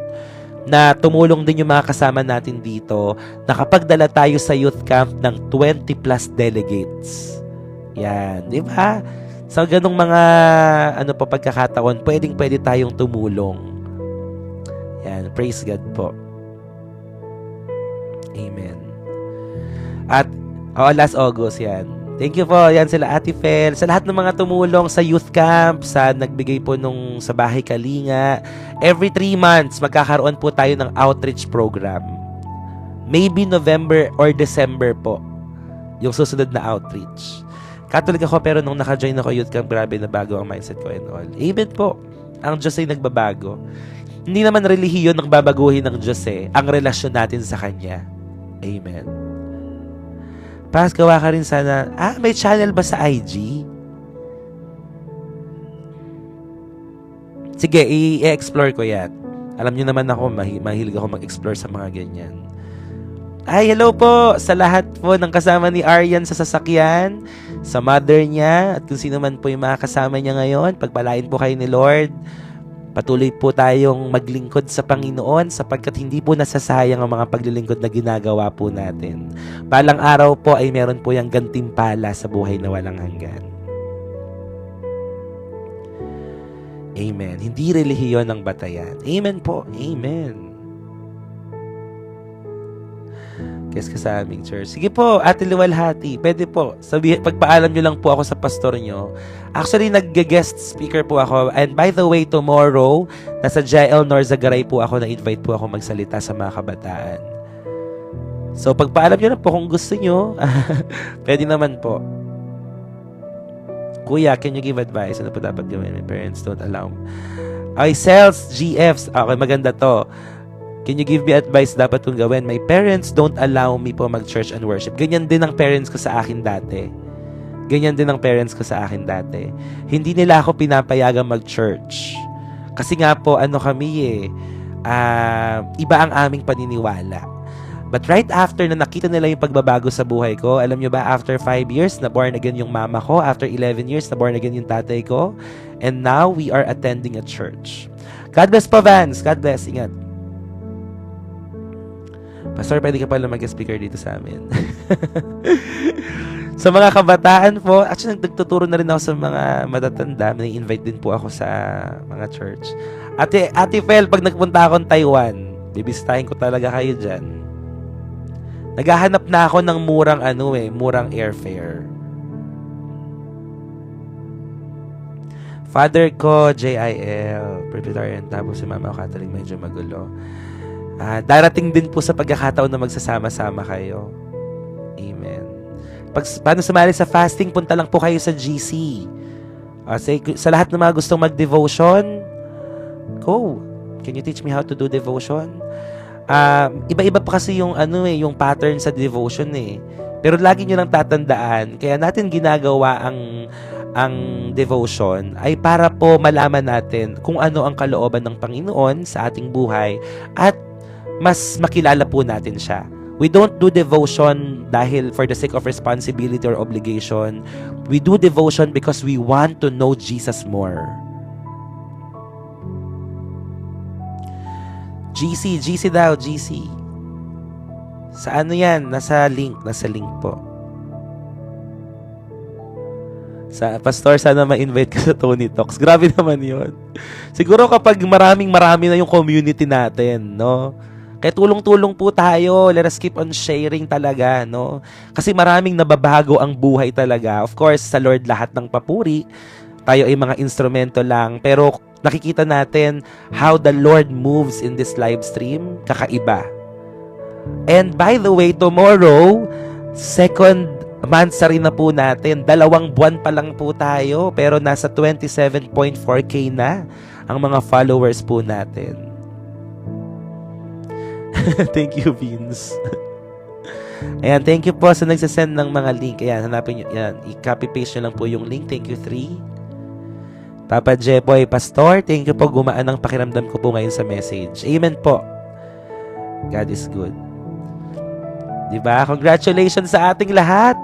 na tumulong din yung mga kasama natin dito, nakapagdala tayo sa youth camp ng 20 plus delegates. Yan. Di ba? Sa ganong mga pagkakataon, pwede tayong tumulong. Yan. Praise God po. Amen. At, last August yan. Thank you po. Yan sila Ate Fel. Sa lahat ng mga tumulong sa youth camp, sa nagbigay po sa Bahay Kalinga. Every 3 months, magkakaroon po tayo ng outreach program. Maybe November or December po. Yung susunod na outreach. Catholic ako pero nung naka-join ako youth camp, grabe na bago ang mindset ko and all. Amen po. Ang Diyos ay nagbabago. Hindi naman relihiyon ang babaguhin ng Diyos ang relasyon natin sa Kanya. Amen. Pas, gawa ka rin sana. May channel ba sa IG? Sige, i-explore ko yan. Alam nyo naman ako, mahilig ako mag-explore sa mga ganyan. Hello po sa lahat po ng kasama ni Aryan sa sasakyan, sa mother niya, at kung sino man po yung mga kasama niya ngayon. Pagpalain po kayo ni Lord. Patuloy po tayong maglingkod sa Panginoon sapagkat hindi po nasasayang ang mga paglilingkod na ginagawa po natin. Balang araw po ay meron po yung gantimpala sa buhay na walang hanggan. Amen. Hindi relihiyon ang batayan. Amen po. Amen. Kes ka sa aming church. Sige po, Ate Luwalhati. Pwede po. Pagpaalam nyo lang po ako sa pastor nyo. Actually, nag-guest speaker po ako. And by the way, tomorrow, nasa JL Norzagaray po ako. Na-invite po ako magsalita sa mga kabataan. So, pagpaalam nyo lang po kung gusto nyo. Pwede naman po. Kuya, can you give advice? Ano po dapat gawin? My parents don't allow me. Okay, sales, GFs. Okay, maganda to. Can you give me advice dapat kong gawin? My parents don't allow me po mag-church and worship. Ganyan din ang parents ko sa akin dati. Hindi nila ako pinapayagang mag-church. Kasi nga po, kami iba ang aming paniniwala. But right after na nakita nila yung pagbabago sa buhay ko, alam nyo ba, after 5 years, na born again yung mama ko. After 11 years, na born again yung tatay ko. And now, we are attending a church. God bless po, Vance. God bless. Ingat. Pastor, pwede ka pala mag-speaker dito sa amin. Sa mga kabataan po, actually, nagtuturo na rin ako sa mga matatanda. May invite din po ako sa mga church. Ate Fel, pag nagpunta akong Taiwan, bibisitahin ko talaga kayo dyan. Naghahanap na ako ng murang airfare. Father ko, JIL, Presbyterian, tapos si Mama Catherine medyo magulo. Darating din po sa pagkakataon na magsasama-sama kayo. Amen. Paano sumali sa fasting, punta lang po kayo sa GC. Sa lahat ng mga gustong mag-devotion, go. Can you teach me how to do devotion? Iba-iba pa kasi yung yung pattern sa devotion eh. Pero lagi nyo lang tatandaan, kaya natin ginagawa ang devotion ay para po malaman natin kung ano ang kalooban ng Panginoon sa ating buhay at mas makilala po natin siya. We don't do devotion dahil for the sake of responsibility or obligation. We do devotion because we want to know Jesus more. GC daw, GC. Sa ano yan? Nasa link po. Sa Pastor, sana ma-invite ka sa Tony Talks. Grabe naman yun. Siguro kapag marami na yung community natin, no? Kaya tulong-tulong po tayo. Let us keep on sharing talaga, no? Kasi maraming nababago ang buhay talaga. Of course, sa Lord lahat ng papuri. Tayo ay mga instrumento lang. Pero nakikita natin how the Lord moves in this live stream. Kakaiba. And by the way, tomorrow, second monthsary na po natin. 2 buwan pa lang po tayo. Pero nasa 27.4K na ang mga followers po natin. Thank you, Vince. Ayan, thank you po sa nagsasend ng mga link. Ayan, hanapin nyo. Ayan, i-copy-paste nyo lang po yung link. Thank you, 3. Papa Jepoy, Pastor, thank you po. Gumaan ang pakiramdam ko po ngayon sa message. Amen po. God is good. Diba? Congratulations sa ating lahat.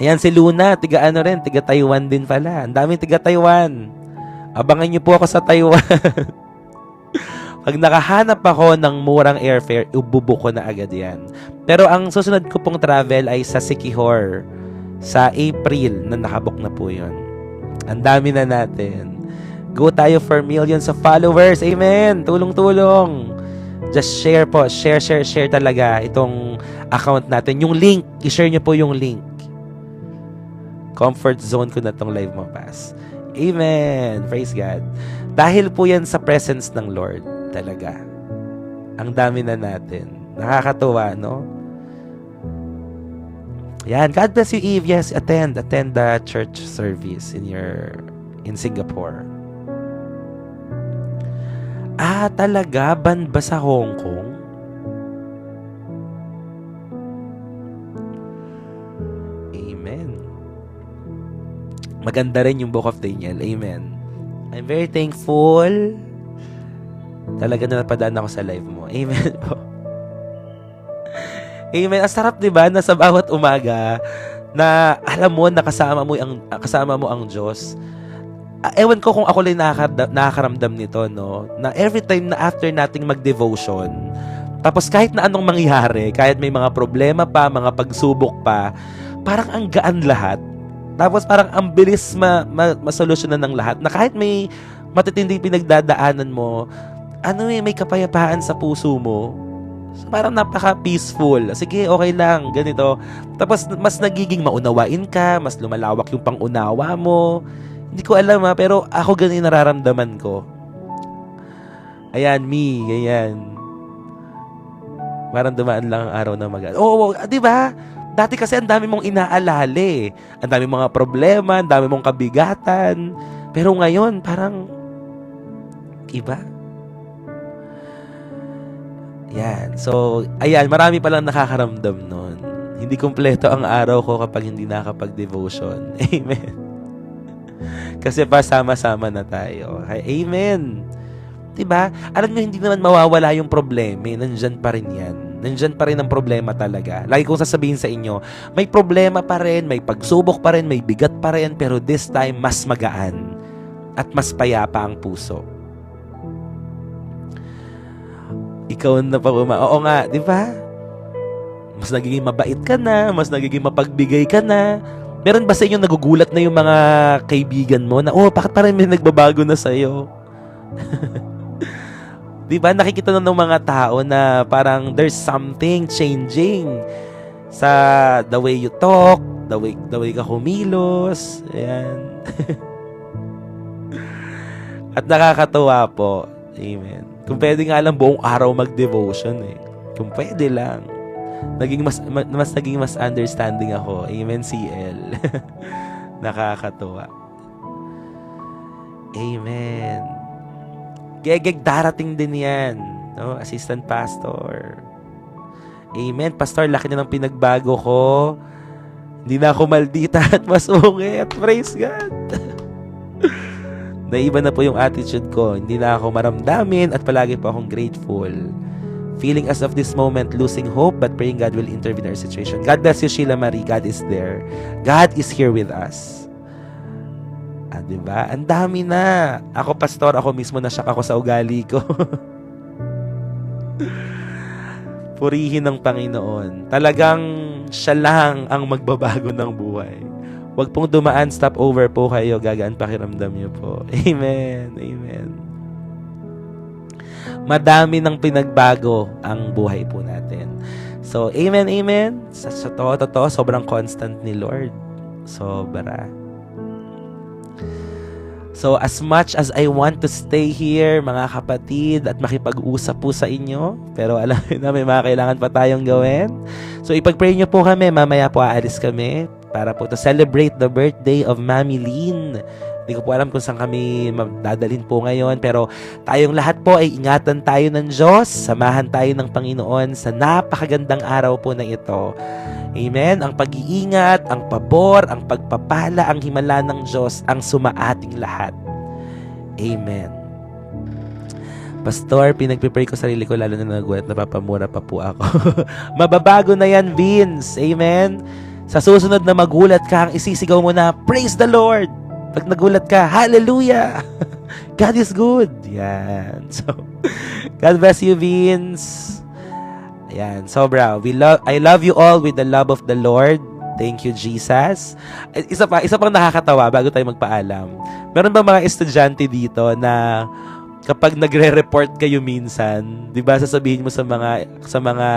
Ayan, si Luna, tiga Taiwan din pala. Ang daming tiga Taiwan. Abangan nyo po ako sa Taiwan. Pag nakahanap ako ng murang airfare, ububook ko na agad yan. Pero ang susunod ko pong travel ay sa Siquijor. Sa April, na nakabook na po yun. Ang dami na natin. Go tayo for millions of followers. Amen! Tulong-tulong. Just share po. Share talaga itong account natin. Yung link, i-share nyo po yung link. Comfort zone ko na tong live mo, Pas. Amen! Praise God. Dahil po yan sa presence ng Lord. Talaga. Ang dami na natin. Nakakatuwa, no? Yan. God bless you, Eve. Yes, attend the church service in Singapore. Talaga? Ban ba sa Hong Kong? Amen. Maganda rin yung Book of Daniel. Amen. I'm very thankful. Talaga na napadaan ako sa live mo. Amen po. Amen. Ang sarap, diba, na sa bawat umaga na alam mo na kasama mo ang Diyos. Ewan ko kung ako lang nakakaramdam nito, no? Na every time na after nating mag-devotion, tapos kahit na anong mangyari, kahit may mga problema pa, mga pagsubok pa, parang ang gaan lahat. Tapos parang ang bilis masolusyonan ng lahat. Na kahit may matitinding pinagdadaanan mo, may kapayapaan sa puso mo. So, parang napaka-peaceful. Sige, okay lang, ganito. Tapos mas nagiging maunawain ka, mas lumalawak yung pangunawa mo. Hindi ko alam pero ako ganun yung nararamdaman ko. Ayan, ganyan. Parang dumaan lang ang araw na di ba? Dati kasi ang dami mong inaalala eh. Ang dami mga problema, ang dami mong kabigatan. Pero ngayon, parang iba. Yan. So, ayan, marami palang nakakaramdam nun. Hindi kumpleto ang araw ko kapag hindi nakakapag-devotion. Amen. Kasi sama-sama na tayo. Amen. Diba? Alam nyo, hindi naman mawawala yung problema. Nandyan pa rin yan. Nandyan pa rin ang problema talaga. Lagi kong sasabihin sa inyo, may problema pa rin, may pagsubok pa rin, may bigat pa rin, pero this time, mas magaan at mas payapa ang puso. Ikaw na pa oo nga, di ba? Mas nagiging mabait ka na, mas nagiging mapagbigay ka na. Meron ba sa inyo nagugulat na yung mga kaibigan mo na, bakit parang may nagbabago na sa'yo? Di ba? Nakikita na ng mga tao na parang there's something changing sa the way you talk, the way ka kumilos. Ayan. At nakakatuwa po. Amen. Kung pwede nga lang buong araw mag-devotion eh. Kung pwede lang. Naging mas understanding ako. Amen, CL. Nakakatuwa. Amen. Gegeg, darating din yan. No? Assistant Pastor. Amen. Pastor, laki na ng pinagbago ko. Hindi na ako maldita at masungit. Praise God. Naiba na po yung attitude ko. Hindi na ako maramdamin at palagi po akong grateful. Feeling as of this moment, losing hope, but praying God will intervene in our situation. God bless you, Sheila Marie. God is there. God is here with us. Diba? Ang dami na. Ako, pastor, ako mismo na-shock ako sa ugali ko. Purihin ng Panginoon. Talagang siya lang ang magbabago ng buhay. Huwag pong dumaan, stop over po kayo, gagaan pakiramdam niyo po. Amen. Amen. Madami ng pinagbago ang buhay po natin. So, amen, amen. Sa totoo, sobrang constant ni Lord. Sobra. So, as much as I want to stay here, mga kapatid, at makipag-usap po sa inyo, pero alam na may mga kailangan pa tayong gawin. So, ipag-pray nyo po kami. Mamaya po aalis kami para po to celebrate the birthday of Mami Lynn. Hindi ko po alam kung saan kami dadalhin po ngayon, pero tayong lahat po ay ingatan tayo ng Diyos, samahan tayo ng Panginoon sa napakagandang araw po na ito. Amen? Ang pag-iingat, ang pabor, ang pagpapala, ang himala ng Diyos ang sumaating lahat. Amen. Pastor, pinagpipray ko sarili ko lalo na nagulat, napapamura pa po ako. Mababago na yan, Vince. Amen? Sa susunod na magulat ka, ang isisigaw mo na, Praise the Lord! Pag nagulat ka, Hallelujah! God is good! Yan. So, God bless you, Vince. Ayan, sobra. I love you all with the love of the Lord. Thank you, Jesus. Isa pang nakakatawa bago tayo magpaalam. Meron ba mga estudyante dito na kapag nagre-report kayo minsan, 'di ba, sasabihin mo sa mga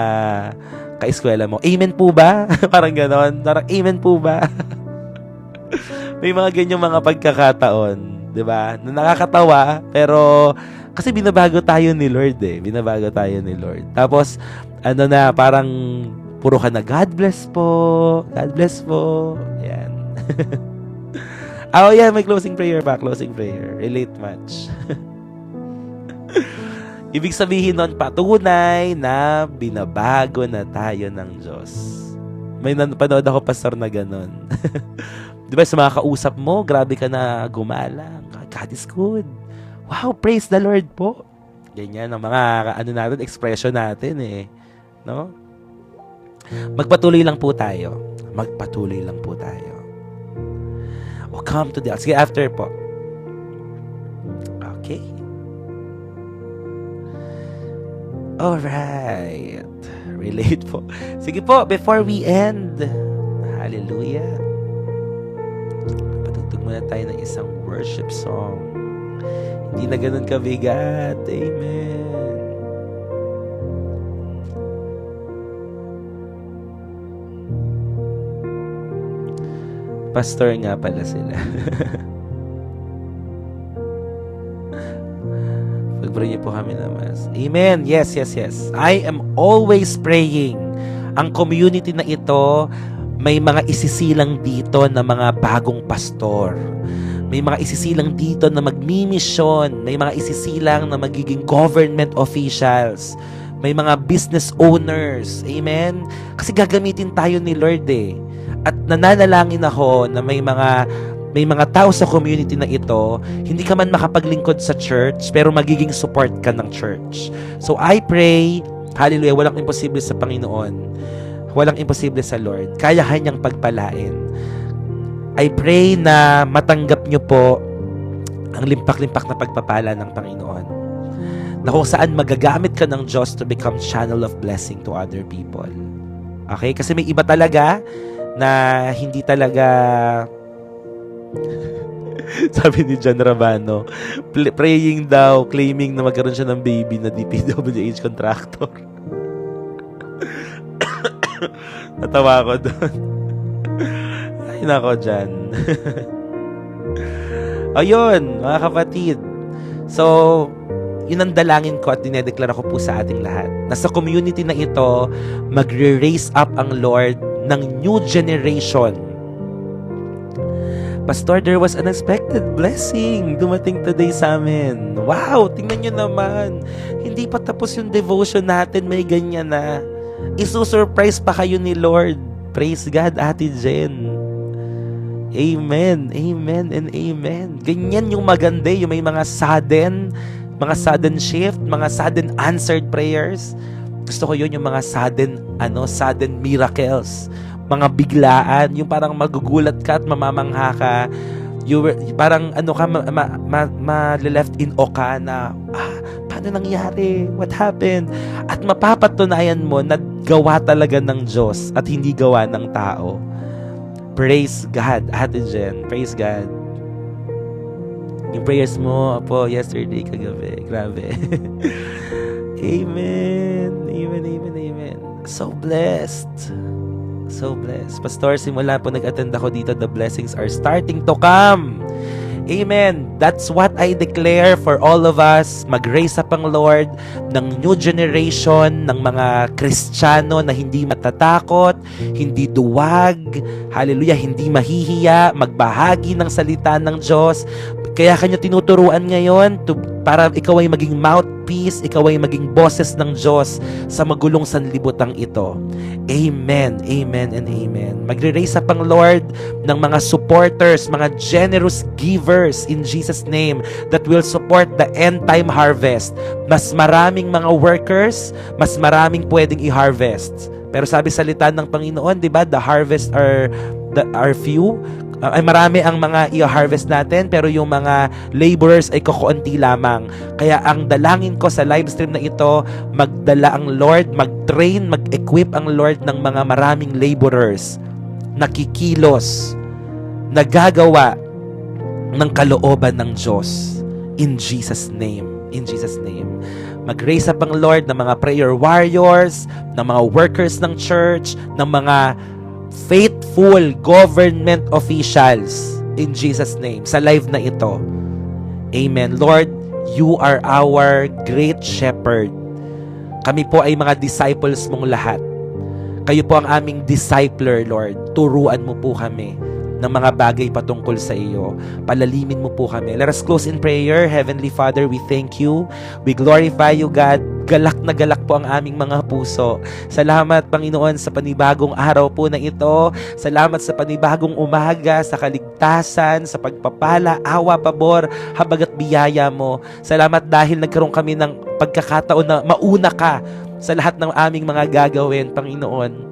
kaeskwela mo, Amen po ba? Parang gano'n. Parang Amen po ba? May mga ganyang mga pagkakataon, 'di ba? Na nakakatawa, pero kasi binabago tayo ni Lord eh. Binabago tayo ni Lord. Tapos parang puro ka na, God bless po. God bless po. Ayan. Yeah, may closing prayer pa. Closing prayer. Relate much. Ibig sabihin nun, patunay na binabago na tayo ng Diyos. May napanood ako, pastor, na ganun. Di ba, sa mga kausap mo, grabe ka na gumalang. God is good. Wow, praise the Lord po. Ganyan ang mga natin, expression natin eh. No? Magpatuloy lang po tayo. Magpatuloy lang po tayo. O come to the... Sige, after po. Okay. Alright. Relate po. Sige po, before we end. Hallelujah. Patugtog muna tayo ng isang worship song. Hindi na ganun kabigat. Amen. Pastor nga pala sila. Pag-pray niyo po kami naman. Amen. Yes, yes, yes. I am always praying. Ang community na ito, may mga isisilang dito na mga bagong pastor. May mga isisilang dito na magmimisyon. May mga isisilang na magiging government officials. May mga business owners. Amen? Kasi gagamitin tayo ni Lord eh. At nananalangin ako na may mga tao sa community na ito, hindi ka man makapaglingkod sa church, pero magiging support ka ng church. So I pray, hallelujah, walang imposible sa Panginoon. Walang imposible sa Lord. Kaya kanyang pagpalain. I pray na matanggap nyo po ang limpak-limpak na pagpapala ng Panginoon. Na kung saan magagamit ka ng Diyos to become channel of blessing to other people. Okay? Kasi may iba talaga na hindi talaga sabi ni John Rabano, praying daw, claiming na magkaroon siya ng baby na DPWH contractor. Natawa ko doon. Ay, nako dyan. Ayun, mga kapatid. So, yun ang dalangin ko at dinedeklara ko po sa ating lahat. Na sa community na ito, magre-raise up ang Lord ng new generation. Pastor, there was unexpected blessing dumating today sa amin. Wow, tingnan nyo naman. Hindi pa tapos yung devotion natin, may ganyan na. Isusurprise pa kayo ni Lord. Praise God, Ate Jen. Amen, amen, and amen. Ganyan yung maganda, yung may mga sudden shift, mga sudden answered prayers. Gusto ko yun, yung mga sudden miracles. Mga biglaan, yung parang magugulat ka at mamamangha ka. Parang left in awe ka na, paano nangyari? What happened? At mapapatunayan mo na gawa talaga ng Diyos at hindi gawa ng tao. Praise God, Ate Jen. Praise God. Yung prayers mo po yesterday, kagabi. Grabe. Amen. Amen, amen, amen. So blessed. So blessed. Pastor, simula po nag-attend ako dito, the blessings are starting to come. Amen. That's what I declare for all of us. Mag-raise up ang Lord ng new generation, ng mga Kristiyano na hindi matatakot, hindi duwag, hallelujah, hindi mahihiya, magbahagi ng salita ng Diyos. Kaya kanya tinuturuan ngayon para ikaw ay maging mouthpiece, ikaw ay maging boses ng Diyos sa magulong sanlibutan ito. Amen, amen, and amen. Magre-raise up ang Lord ng mga supporters, mga generous givers in Jesus' name that will support the end-time harvest. Mas maraming mga workers, mas maraming pwedeng i-harvest. Pero sabi salita ng Panginoon, di ba, the harvest are few. Ay marami ang mga i-harvest natin, pero yung mga laborers ay kukunti lamang. Kaya ang dalangin ko sa live stream na ito, magdala ang Lord, mag-train, mag-equip ang Lord ng mga maraming laborers na kikilos, na gagawa ng kalooban ng Diyos. In Jesus' name. In Jesus' name. Mag-raise up ang Lord ng mga prayer warriors, ng mga workers ng church, ng mga faithful government officials in Jesus' name sa live na ito. Amen. Lord, you are our great shepherd. Kami po ay mga disciples mong lahat. Kayo po ang aming discipler, Lord. Turuan mo po kami ng mga bagay patungkol sa iyo. Palalimin mo po kami. Let us close in prayer. Heavenly Father, we thank you. We glorify you, God. Galak na galak po ang aming mga puso. Salamat, Panginoon, sa panibagong araw po na ito. Salamat sa panibagong umaga, sa kaligtasan, sa pagpapala, awa, pabor, habag at biyaya mo. Salamat dahil nagkaroon kami ng pagkakataon na mauna ka sa lahat ng aming mga gagawin, Panginoon.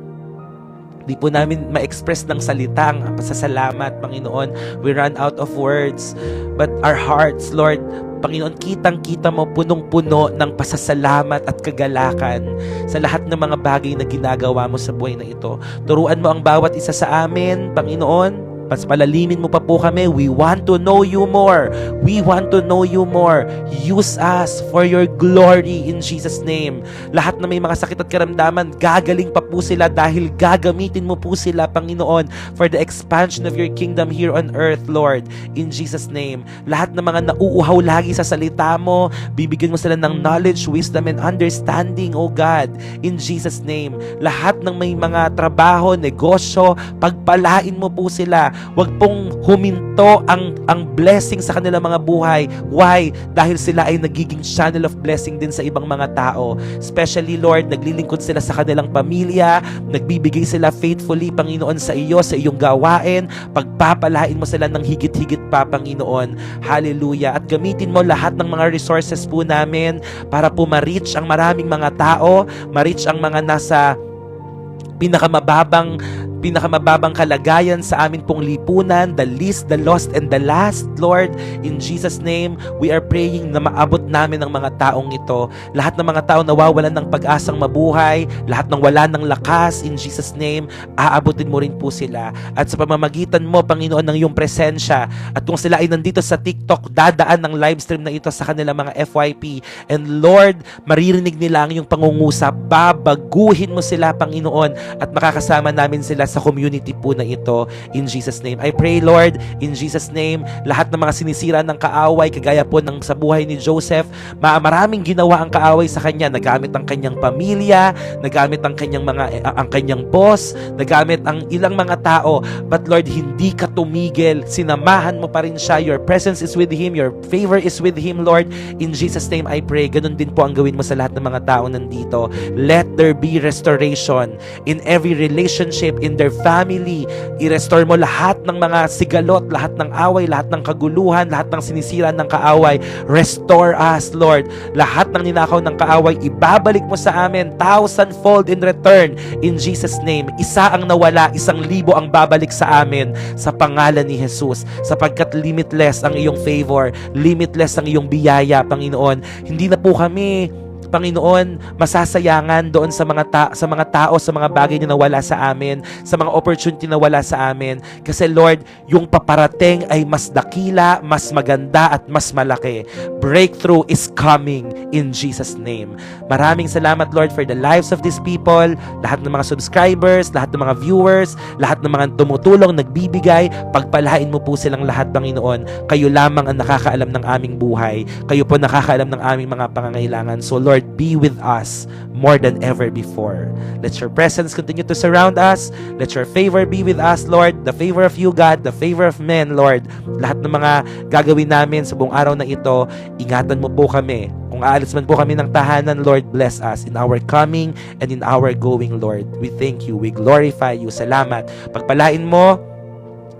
Di po namin ma-express ng salita ang pasasalamat, Panginoon. We run out of words. But our hearts, Lord, Panginoon, kitang-kita mo punong-puno ng pasasalamat at kagalakan sa lahat ng mga bagay na ginagawa mo sa buhay na ito. Turuan mo ang bawat isa sa amin, Panginoon. Palalimin mo pa po kami. We want to know you more. We want to know you more. Use us for your glory in Jesus' name. Lahat na may mga sakit at karamdaman, gagaling pa po sila dahil gagamitin mo po sila, Panginoon, for the expansion of your kingdom here on earth, Lord. In Jesus' name. Lahat ng mga nauuhaw lagi sa salita mo, bibigyan mo sila ng knowledge, wisdom, and understanding, O God. In Jesus' name. Lahat ng may mga trabaho, negosyo, pagpalain mo po sila. Wag pong huminto ang blessing sa kanilang mga buhay. Why? Dahil sila ay nagiging channel of blessing din sa ibang mga tao. Especially, Lord, naglilingkod sila sa kanilang pamilya, nagbibigay sila faithfully, Panginoon, sa iyo, sa iyong gawain. Pagpapalain mo sila ng higit-higit pa, Panginoon. Hallelujah. At gamitin mo lahat ng mga resources po namin para po ma-reach ang maraming mga tao, ma-reach ang mga nasa pinakamababang kalagayan sa amin pong lipunan, the least, the lost, and the last, Lord. In Jesus' name, we are praying na maabot namin ang mga taong ito. Lahat ng mga tao nawawalan ng pag-asang mabuhay, lahat ng wala ng lakas, in Jesus' name, aabutin mo rin po sila. At sa pamamagitan mo, Panginoon, ng iyong presensya, at kung sila ay nandito sa TikTok, dadaan ng live stream na ito sa kanilang mga FYP. And Lord, maririnig nila ang iyong pangungusap, babaguhin mo sila, Panginoon, at makakasama namin sila sa community po na ito in Jesus' name. I pray, Lord, in Jesus' name, lahat ng mga sinisira ng kaaway, kagaya po ng sa buhay ni Joseph, maraming ginawa ang kaaway sa kanya. Nagamit ang kanyang pamilya, nagamit ang kanyang boss, nagamit ang ilang mga tao. But Lord, hindi ka tumigil. Sinamahan mo pa rin siya. Your presence is with him. Your favor is with him, Lord. In Jesus' name, I pray. Ganun din po ang gawin mo sa lahat ng mga tao nandito. Let there be restoration in every relationship, in their family. I-restore mo lahat ng mga sigalot, lahat ng away, lahat ng kaguluhan, lahat ng sinisira ng kaaway. Restore us, Lord. Lahat ng ninakaw ng kaaway, ibabalik mo sa amin 1,000-fold in return. In Jesus' name, isa ang nawala, 1,000 ang babalik sa amin sa pangalan ni Jesus. Sapagkat limitless ang iyong favor, limitless ang iyong biyaya, Panginoon. Hindi na po kami, Panginoon, masasayangan doon sa mga tao, sa mga bagay na nawala sa amin, sa mga opportunity na wala sa amin. Kasi Lord, yung paparating ay mas dakila, mas maganda at mas malaki. Breakthrough is coming in Jesus' name. Maraming salamat, Lord, for the lives of these people, lahat ng mga subscribers, lahat ng mga viewers, lahat ng mga tumutulong, nagbibigay. Pagpalain mo po silang lahat, Panginoon. Kayo lamang ang nakakaalam ng aming buhay. Kayo po nakakaalam ng aming mga pangangailangan. So Lord, be with us more than ever before. Let your presence continue to surround us. Let your favor be with us, Lord. The favor of you, God. The favor of men, Lord. Lahat ng mga gagawin namin sa buong araw na ito, ingatan mo po kami. Kung aalis man po kami ng tahanan, Lord, bless us in our coming and in our going, Lord. We thank you. We glorify you. Salamat. Pagpalain mo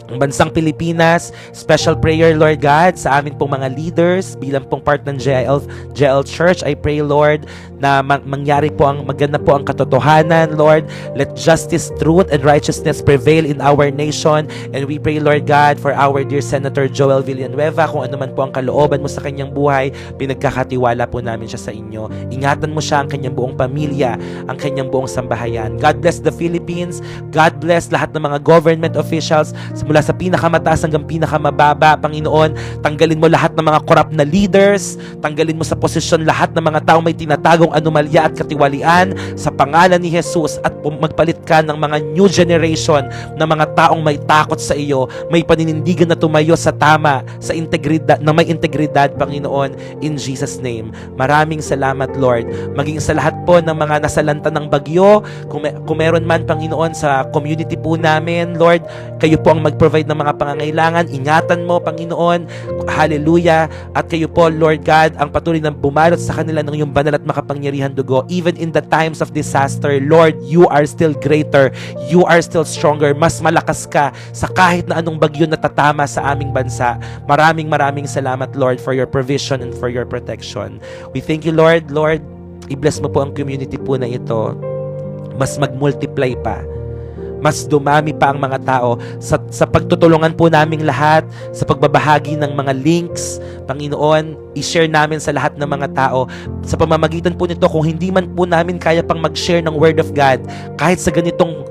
ang bansang Pilipinas. Special prayer, Lord God, sa amin pong mga leaders bilang pong part ng JL Church. I pray, Lord, na maganda po ang katotohanan, Lord. Let justice, truth, and righteousness prevail in our nation. And we pray, Lord God, for our dear Senator Joel Villanueva, kung ano man po ang kalooban mo sa kanyang buhay, pinagkakatiwala po namin siya sa inyo. Ingatan mo siya, ang kanyang buong pamilya, ang kanyang buong sambahayan. God bless the Philippines. God bless lahat ng mga government officials, mula sa pinakamataas hanggang pinakamababa, Panginoon. Tanggalin mo lahat ng mga corrupt na leaders. Tanggalin mo sa posisyon lahat ng mga taong may tinatagong anomalya at katiwalian sa pangalan ni Jesus, at magpalit ka ng mga new generation na mga taong may takot sa iyo, may paninindigan na tumayo sa tama, sa integridad, na may integridad, Panginoon, in Jesus' name. Maraming salamat, Lord. Maging sa lahat po ng mga nasalanta ng bagyo, kung meron man, Panginoon, sa community po namin, Lord, kayo po ang mag-provide ng mga pangangailangan. Ingatan mo, Panginoon. Hallelujah. At kayo po, Lord God, ang patuloy na bumalot sa kanila ng iyong banal at makapangyarihan dugo. Even in the times of disaster, Lord, you are still greater. You are still stronger. Mas malakas ka sa kahit na anong bagyo na tatama sa aming bansa. Maraming salamat, Lord, for your provision and for your protection. We thank you, Lord. Lord, i-bless mo po ang community po na ito. Mas mag-multiply pa. Mas dumami pa ang mga tao sa pagtutulungan po naming lahat, sa pagbabahagi ng mga links, Panginoon, i-share namin sa lahat ng mga tao. Sa pamamagitan po nito, kung hindi man po namin kaya pang mag-share ng Word of God, kahit sa ganitong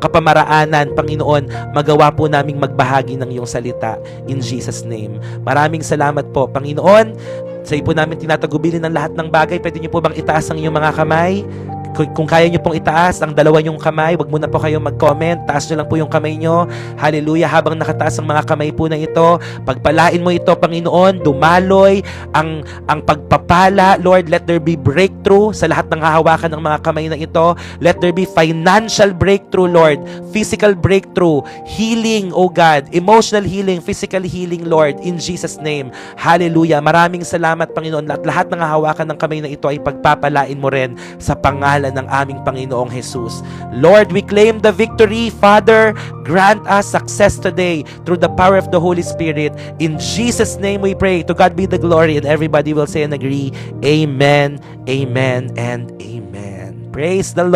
kapamaraanan, Panginoon, magawa po naming magbahagi ng iyong salita in Jesus' name. Maraming salamat po, Panginoon. Sa iyo po namin tinatagubilin ng lahat ng bagay. Pwede niyo po bang itaas ang iyong mga kamay? Kung kaya nyo pong itaas ang dalawa nyong kamay, wag muna po kayong mag-comment. Taas nyo lang po yung kamay nyo. Hallelujah. Habang nakataas ang mga kamay po na ito, pagpalain mo ito, Panginoon. Dumaloy ang pagpapala. Lord, let there be breakthrough sa lahat ng hahawakan ng mga kamay na ito. Let there be financial breakthrough, Lord. Physical breakthrough. Healing, oh God. Emotional healing, physical healing, Lord. In Jesus' name. Hallelujah. Maraming salamat, Panginoon. At lahat ng hahawakan ng kamay na ito ay pagpapalain mo rin sa pangalan ng aming Panginoong Jesus. Lord, we claim the victory. Father, grant us success today through the power of the Holy Spirit. In Jesus' name we pray. To God be the glory, and everybody will say and agree, Amen, Amen, and Amen. Praise the Lord.